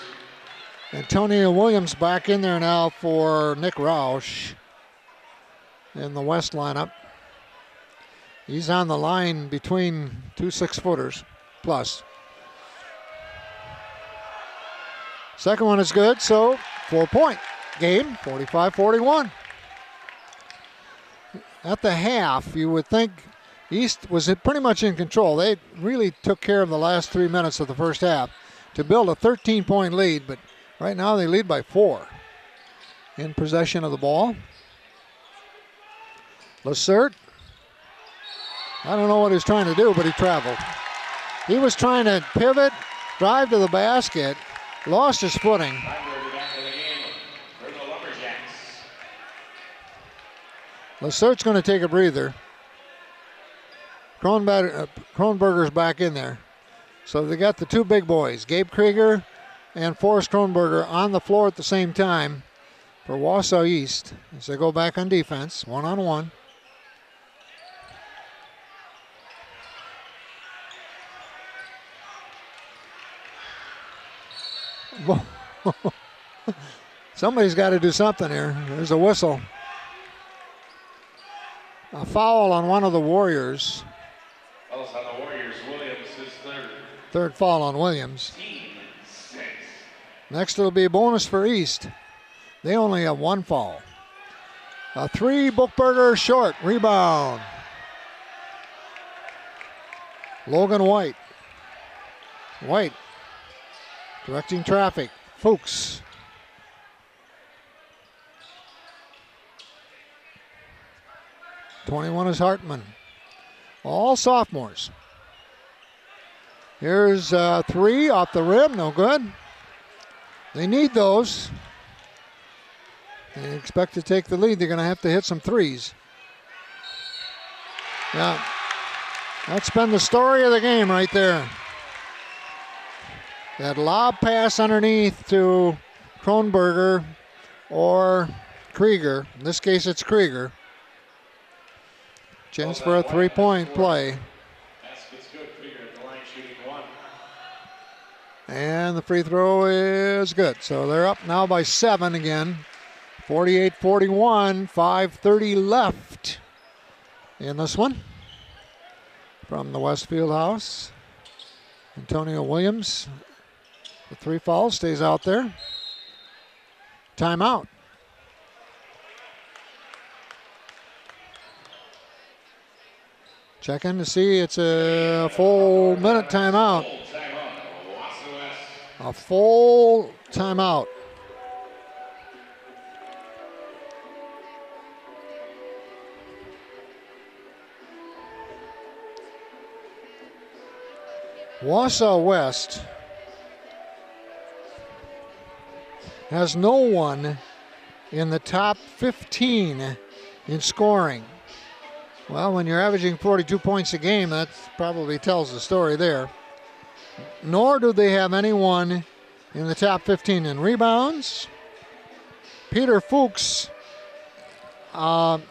Speaker 1: Antonio Williams back in there now for Nick Roush in the West lineup. He's on the line between 2 6-footers plus. Second one is good, so 4-point game, 45-41. At the half, you would think East was pretty much in control. They really took care of the last 3 minutes of the first half to build a 13-point lead, but right now they lead by 4. In possession of the ball. Reasserts. I don't know what he was trying to do, but he traveled. He was trying to pivot, drive to the basket, lost his footing.
Speaker 2: Back in the game for the Lumberjacks.
Speaker 1: Reasserts going to take a breather. Kronberger's back in there. So they got the two big boys, Gabe Krieger and Forrest Kronberger, on the floor at the same time for Wausau East as they go back on defense, one-on-one. Somebody's got to do something here. There's a whistle. A foul on one of the Warriors.
Speaker 2: Fouls on the Warriors. Williams is third.
Speaker 1: Third foul on Williams.
Speaker 2: Team 6.
Speaker 1: Next it'll be a bonus for East. They only have one foul. A three, Bookberger short. Rebound. Logan White. White directing traffic. Fuchs. '21 is Hartman. All sophomores. Here's three off the rim. No good. They need those. They expect to take the lead. They're going to have to hit some threes. Yeah. That's been the story of the game right there. That lob pass underneath to Kronberger or Krieger. In this case, it's Krieger. Chance for a three-point play.
Speaker 2: Basket's good. Krieger at the line shooting 1.
Speaker 1: And the free throw is good. So they're up now by 7 again. 48-41, 5:30 left in this one. From the Westfield House, Antonio Williams, the 3 fouls, stays out there. Timeout. Checking to see it's a full minute timeout. A full timeout. Wausau West has no one in the top 15 in scoring. Well, when you're averaging 42 points a game, that probably tells the story there. Nor do they have anyone in the top 15 in rebounds. Peter Fuchs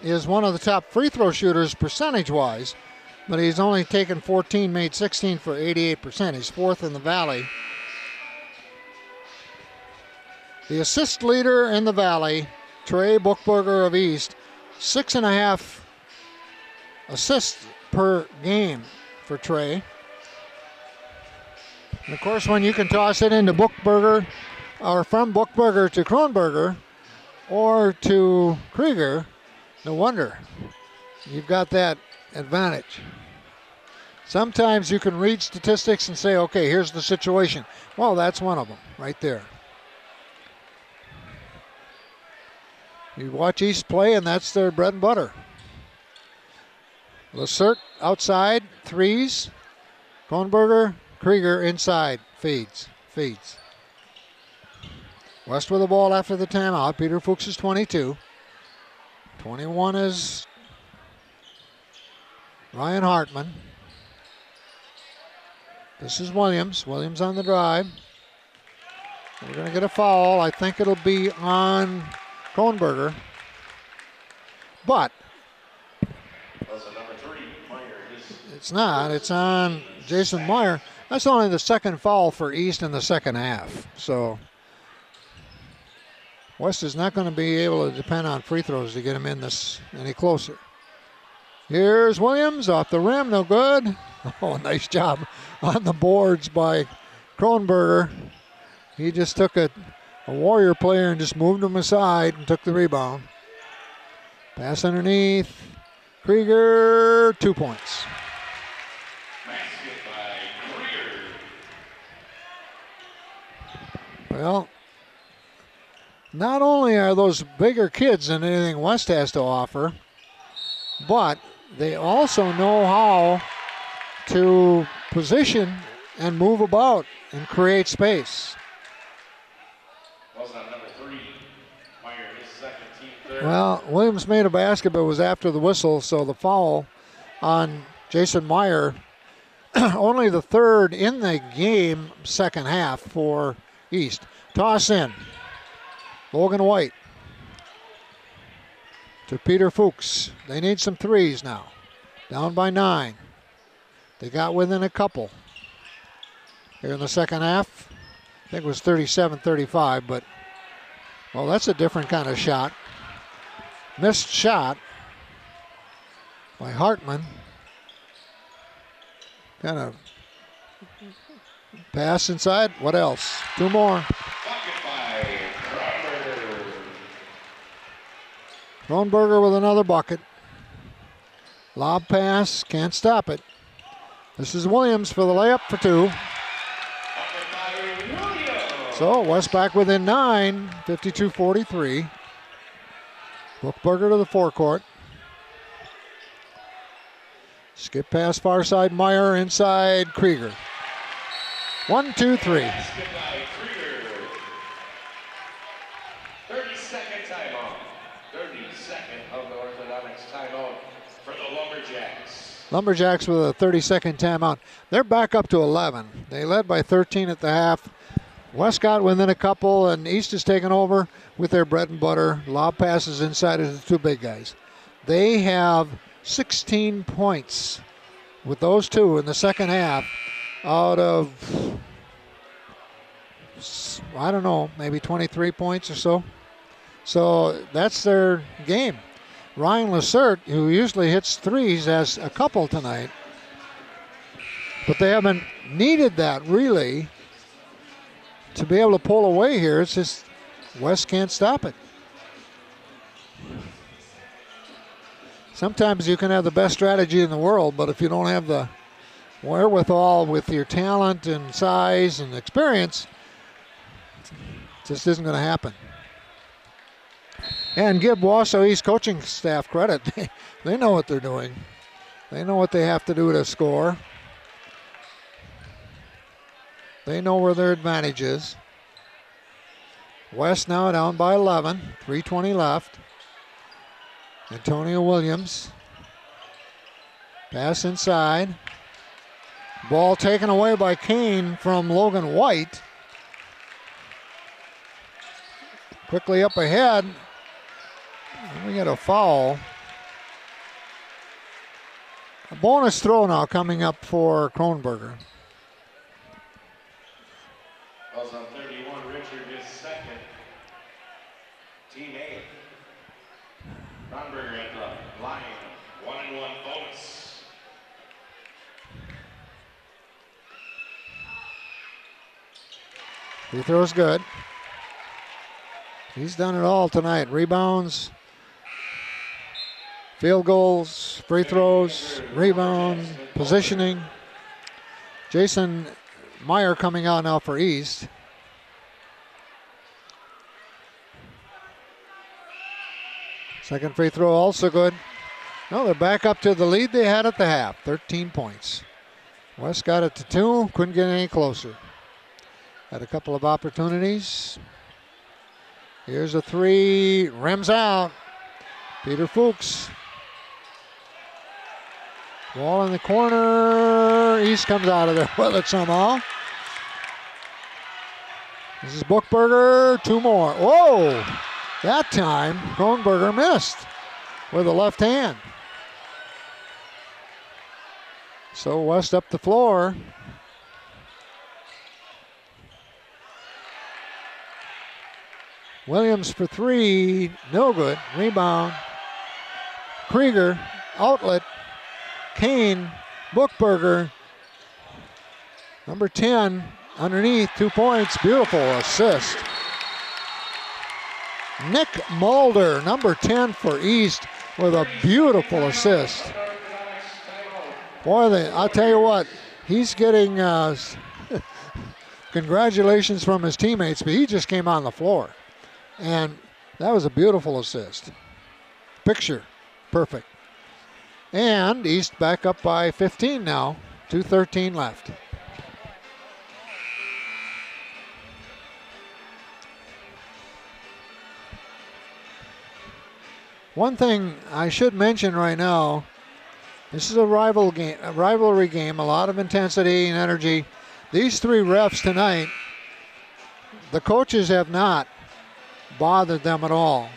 Speaker 1: is one of the top free throw shooters percentage-wise, but he's only taken 14, made 16 for 88%. He's 4th in the Valley. The assist leader in the Valley, Trey Bookberger of East, 6.5 assists per game for Trey. And of course, when you can toss it into Bookberger, or from Bookberger to Kronberger, or to Krieger, no wonder you've got that advantage. Sometimes you can read statistics and say, okay, here's the situation. Well, that's one of them right there. You watch East play, and that's their bread and butter. Reasserts outside, threes. Kronberger, Krieger inside, feeds. West with the ball after the timeout. Peter Fuchs is 22. 21 is Ryan Hartman. This is Williams. Williams on the drive. We're going to get a foul. I think it'll be on Kronberger. But it's not. It's on Jason Meyer. That's only the second foul for East in the second half. So West is not going to be able to depend on free throws to get him in this any closer. Here's Williams off the rim, no good. Oh, nice job on the boards by Kronberger. He just took a Warrior player and just moved him aside and took the rebound. Pass underneath. Krieger, 2 points.
Speaker 2: Basket by Krieger.
Speaker 1: Well, not only are those bigger kids than anything West has to offer, but they also know how to position and move about and create space. Well, Williams made a basket, but it was after the whistle, so the foul on Jason Meyer, only the third in the game, second half for East. Toss in. Logan White to Peter Fuchs. They need some threes now. Down by 9. They got within a couple here in the second half. I think it was 37-35, but, well, that's a different kind of shot. Missed shot by Hartman. Kind of pass inside. What else? 2 more. Kronberger with another bucket. Lob pass, can't stop it. This is Williams for the layup for 2. So West back within 9, 52-43. Bookberger to the forecourt. Skip pass far side, Meyer inside, Krieger. 1, 2, 3.
Speaker 2: 30-second timeout. 30-second of the Orthodontics timeout for the Lumberjacks.
Speaker 1: Lumberjacks with a 30-second timeout. They're back up to 11. They led by 13 at the half. West got within a couple, and East is taking over with their bread and butter. Lob passes inside of the 2 big guys. They have 16 points with those 2 in the second half out of, I don't know, maybe 23 points or so. So that's their game. Ryan Reasserts, who usually hits threes, has a couple tonight. But they haven't needed that really to be able to pull away here. It's just West can't stop it. Sometimes you can have the best strategy in the world, but if you don't have the wherewithal with your talent and size and experience, it just isn't going to happen. And give Wausau East coaching staff credit. They know what they're doing. They know what they have to do to score. They know where their advantage is. West now down by 11, 3:20 left. Antonio Williams. Pass inside. Ball taken away by Kane from Logan White. Quickly up ahead. We get a foul. A bonus throw now coming up for Kronberger.
Speaker 2: Calls on 31, Richard, his second. Team A. Kronberger at the line. 1-and-1 bonus.
Speaker 1: Free throw's good. He's done it all tonight. Rebounds, field goals, free throws, rebound, positioning. Jason Meyer coming out now for East. Second free throw also good. No, they're back up to the lead they had at the half, 13 points. West got it to 2, couldn't get any closer. Had a couple of opportunities. Here's a 3, rims out. Peter Fuchs. Ball in the corner, East comes out of there with it somehow. This is Bookberger, 2 more. Whoa! That time, Kronberger missed with the left hand. So West up the floor. Williams for 3, no good. Rebound. Krieger, outlet. Kane, Bookberger. Number 10, underneath, 2 points. Beautiful assist. Nick Mulder, number 10 for East, with a beautiful assist. Boy, I'll tell you what, he's getting congratulations from his teammates, but he just came on the floor. And that was a beautiful assist. Picture, perfect. And East back up by 15 now, 2:13 left. One thing I should mention right now, this is a rivalry game, a lot of intensity and energy. These 3 refs tonight, the coaches have not bothered them at all,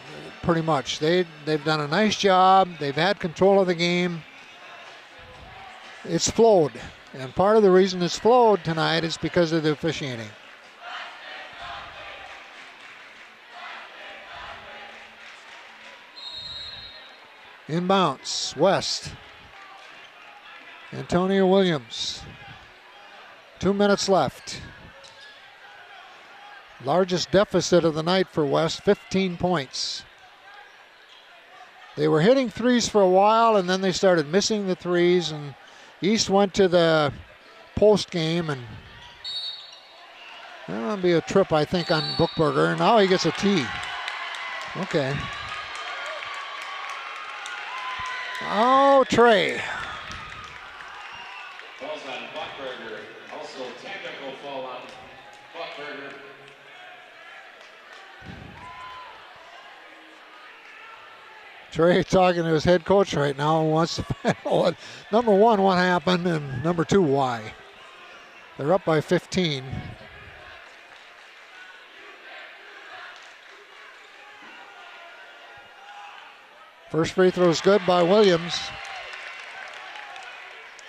Speaker 1: pretty much. They've done a nice job. They've had control of the game. It's flowed, and part of the reason it's flowed tonight is because of the officiating. Inbounds, West. Antonio Williams. 2 minutes left. Largest deficit of the night for West, 15 points. They were hitting threes for a while, and then they started missing the threes, and East went to the post game, and that'll be a trip, I think, on Bookberger. Now he gets a tee. Okay. Oh, Trey.
Speaker 2: Falls on Buckberger. Also technical fall on Buckberger.
Speaker 1: Trey talking to his head coach right now, wants to find out, number 1, what happened, and number 2, why. They're up by 15. First free throw is good by Williams.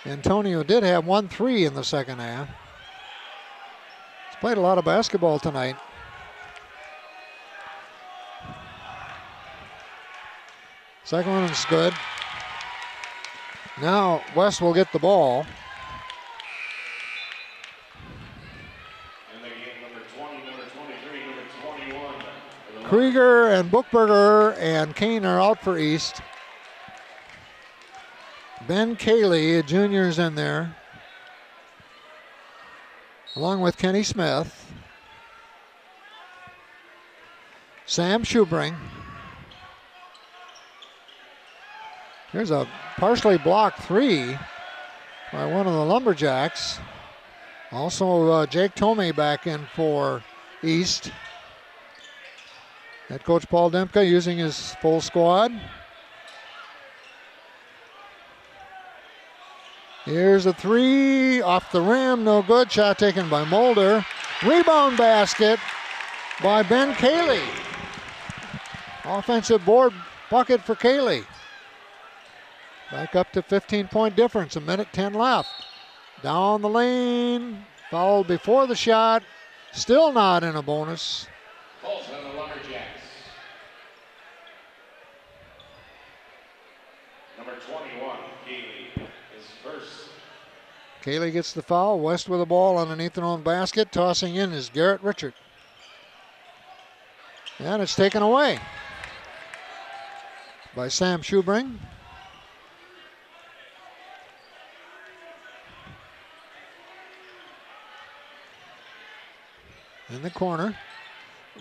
Speaker 1: Antonio did have 1 3 in the second half. He's played a lot of basketball tonight. Second one is good. Now West will get the ball.
Speaker 2: And they get number 20, number 23, number 21.
Speaker 1: Krieger and Bookberger and Kane are out for East. Ben Cayley, a junior, is in there, along with Kenny Smith. Sam Schubring. Here's a partially blocked 3 by one of the Lumberjacks. Also, Jake Tomei back in for East. Head coach Paul Demka using his full squad. Here's a 3 off the rim, no good. Shot taken by Mulder. Rebound basket by Ben Cayley. Offensive board bucket for Cayley. Back up to 15-point difference, 1:10 left. Down the lane, fouled before the shot. Still not in a bonus.
Speaker 2: Falls on the Lumberjacks. Number 21, Cayley, is first.
Speaker 1: Cayley gets the foul. West with the ball underneath their own basket. Tossing in is Garrett Richard. And it's taken away by Sam Schubring. In the corner.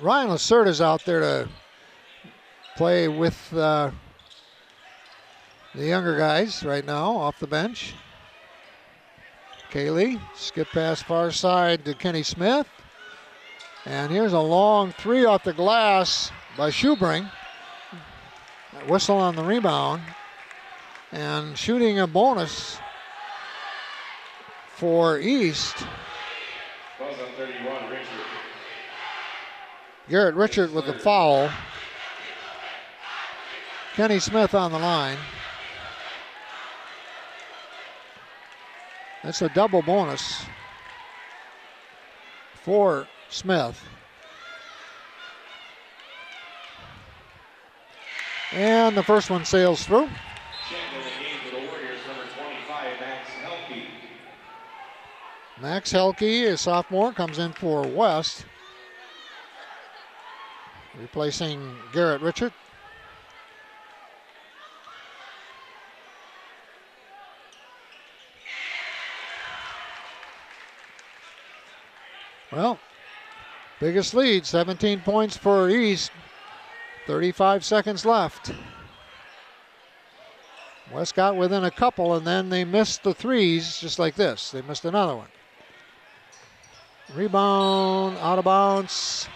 Speaker 1: Ryan Lacert is out there to play with the younger guys right now off the bench. Cayley, skip pass far side to Kenny Smith. And here's a long 3 off the glass by Schubring. Whistle on the rebound. And shooting a bonus for East.
Speaker 2: Falls on 31, Richard.
Speaker 1: Garrett Richard with the foul. Kenny Smith on the line. That's a double bonus for Smith. And the first one sails through.
Speaker 2: Check in the game for the Warriors, number 25, Max Helke.
Speaker 1: Max Helke, a sophomore, comes in for West, replacing Garrett Richard. Well, biggest lead, 17 points for East, 35 seconds left. West got within a couple, and then they missed the threes just like this. They missed another one. Rebound, out of bounds,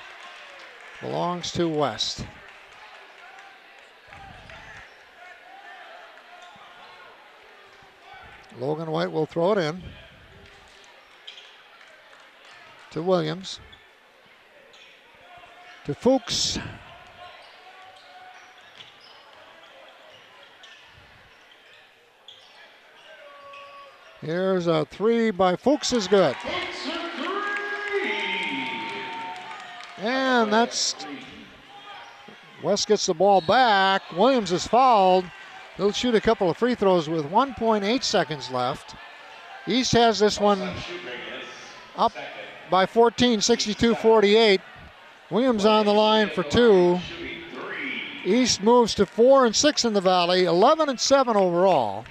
Speaker 1: belongs to West. Logan White will throw it in to Williams, to Fuchs. Here's a three by Fuchs, is good. And that's, West gets the ball back. Williams is fouled. He'll shoot a couple of free throws with 1.8 seconds left. East has this one up by 14, 62-48. Williams on the line for two. East moves to 4-6 in the Valley, 11-7 overall.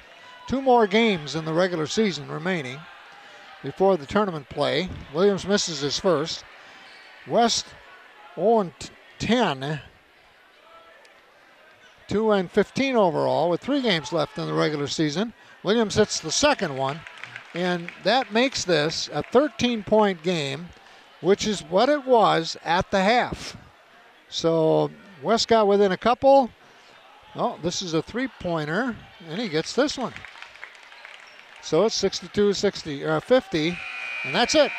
Speaker 1: 2 more games in the regular season remaining before the tournament play. Williams misses his first. West 0-10. 2-15 overall with 3 games left in the regular season. Williams hits the second one, and that makes this a 13-point game, which is what it was at the half. So West got within a couple. Oh, this is a three-pointer, and he gets this one. So it's 50, and that's it.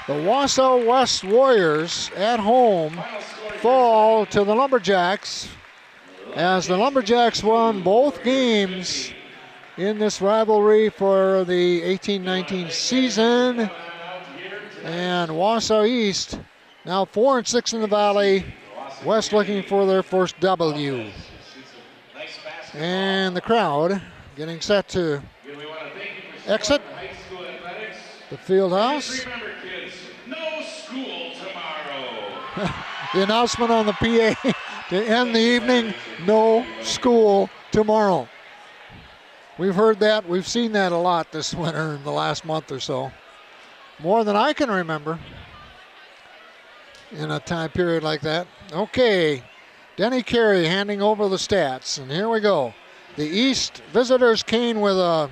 Speaker 1: The Wausau West Warriors at home fall to the Lumberjacks as the Lumberjacks won both games in this rivalry for the 18-19 season. And Wausau East now 4-6 in the Valley. West looking for their first W. And the crowd getting set to exit the field house.
Speaker 2: No school tomorrow.
Speaker 1: The announcement on the PA to end the evening, no school tomorrow. We've heard that, we've seen that a lot this winter in the last month or so. More than I can remember in a time period like that. Okay, Denny Carey handing over the stats, and here we go. The East visitors came with a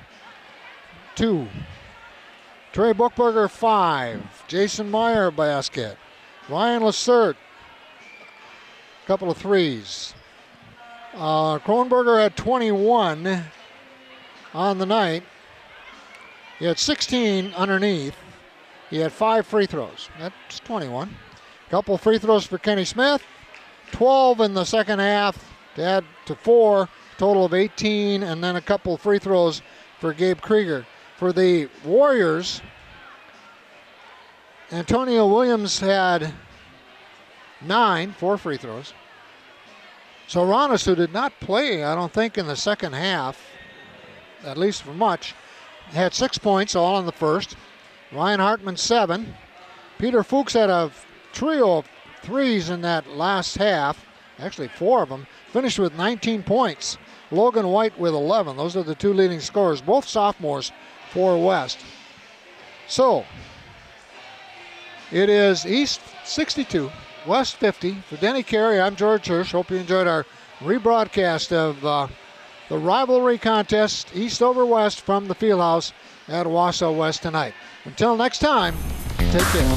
Speaker 1: 2. Trey Buchberger 5. Jason Meyer basket. Ryan Lacert, a couple of threes. Kronberger had 21 on the night. He had 16 underneath. He had 5 free throws. That's 21. Couple free throws for Kenny Smith. 12 in the second half to add to 4. Total of 18, and then a couple free throws for Gabe Krieger. For the Warriors, Antonio Williams had 4 free throws. Soranis, who did not play, I don't think, in the second half, at least for much, had 6 points, all in the first. Ryan Hartman 7. Peter Fuchs had a trio of threes in that last half, actually 4 of them, finished with 19 points. Logan White with 11. Those are the 2 leading scorers, both sophomores for West. So, it is East 62, West 50. For Denny Carey, I'm George Hirsch. Hope you enjoyed our rebroadcast of the rivalry contest, East over West, from the Fieldhouse at Wausau West tonight. Until next time, take care.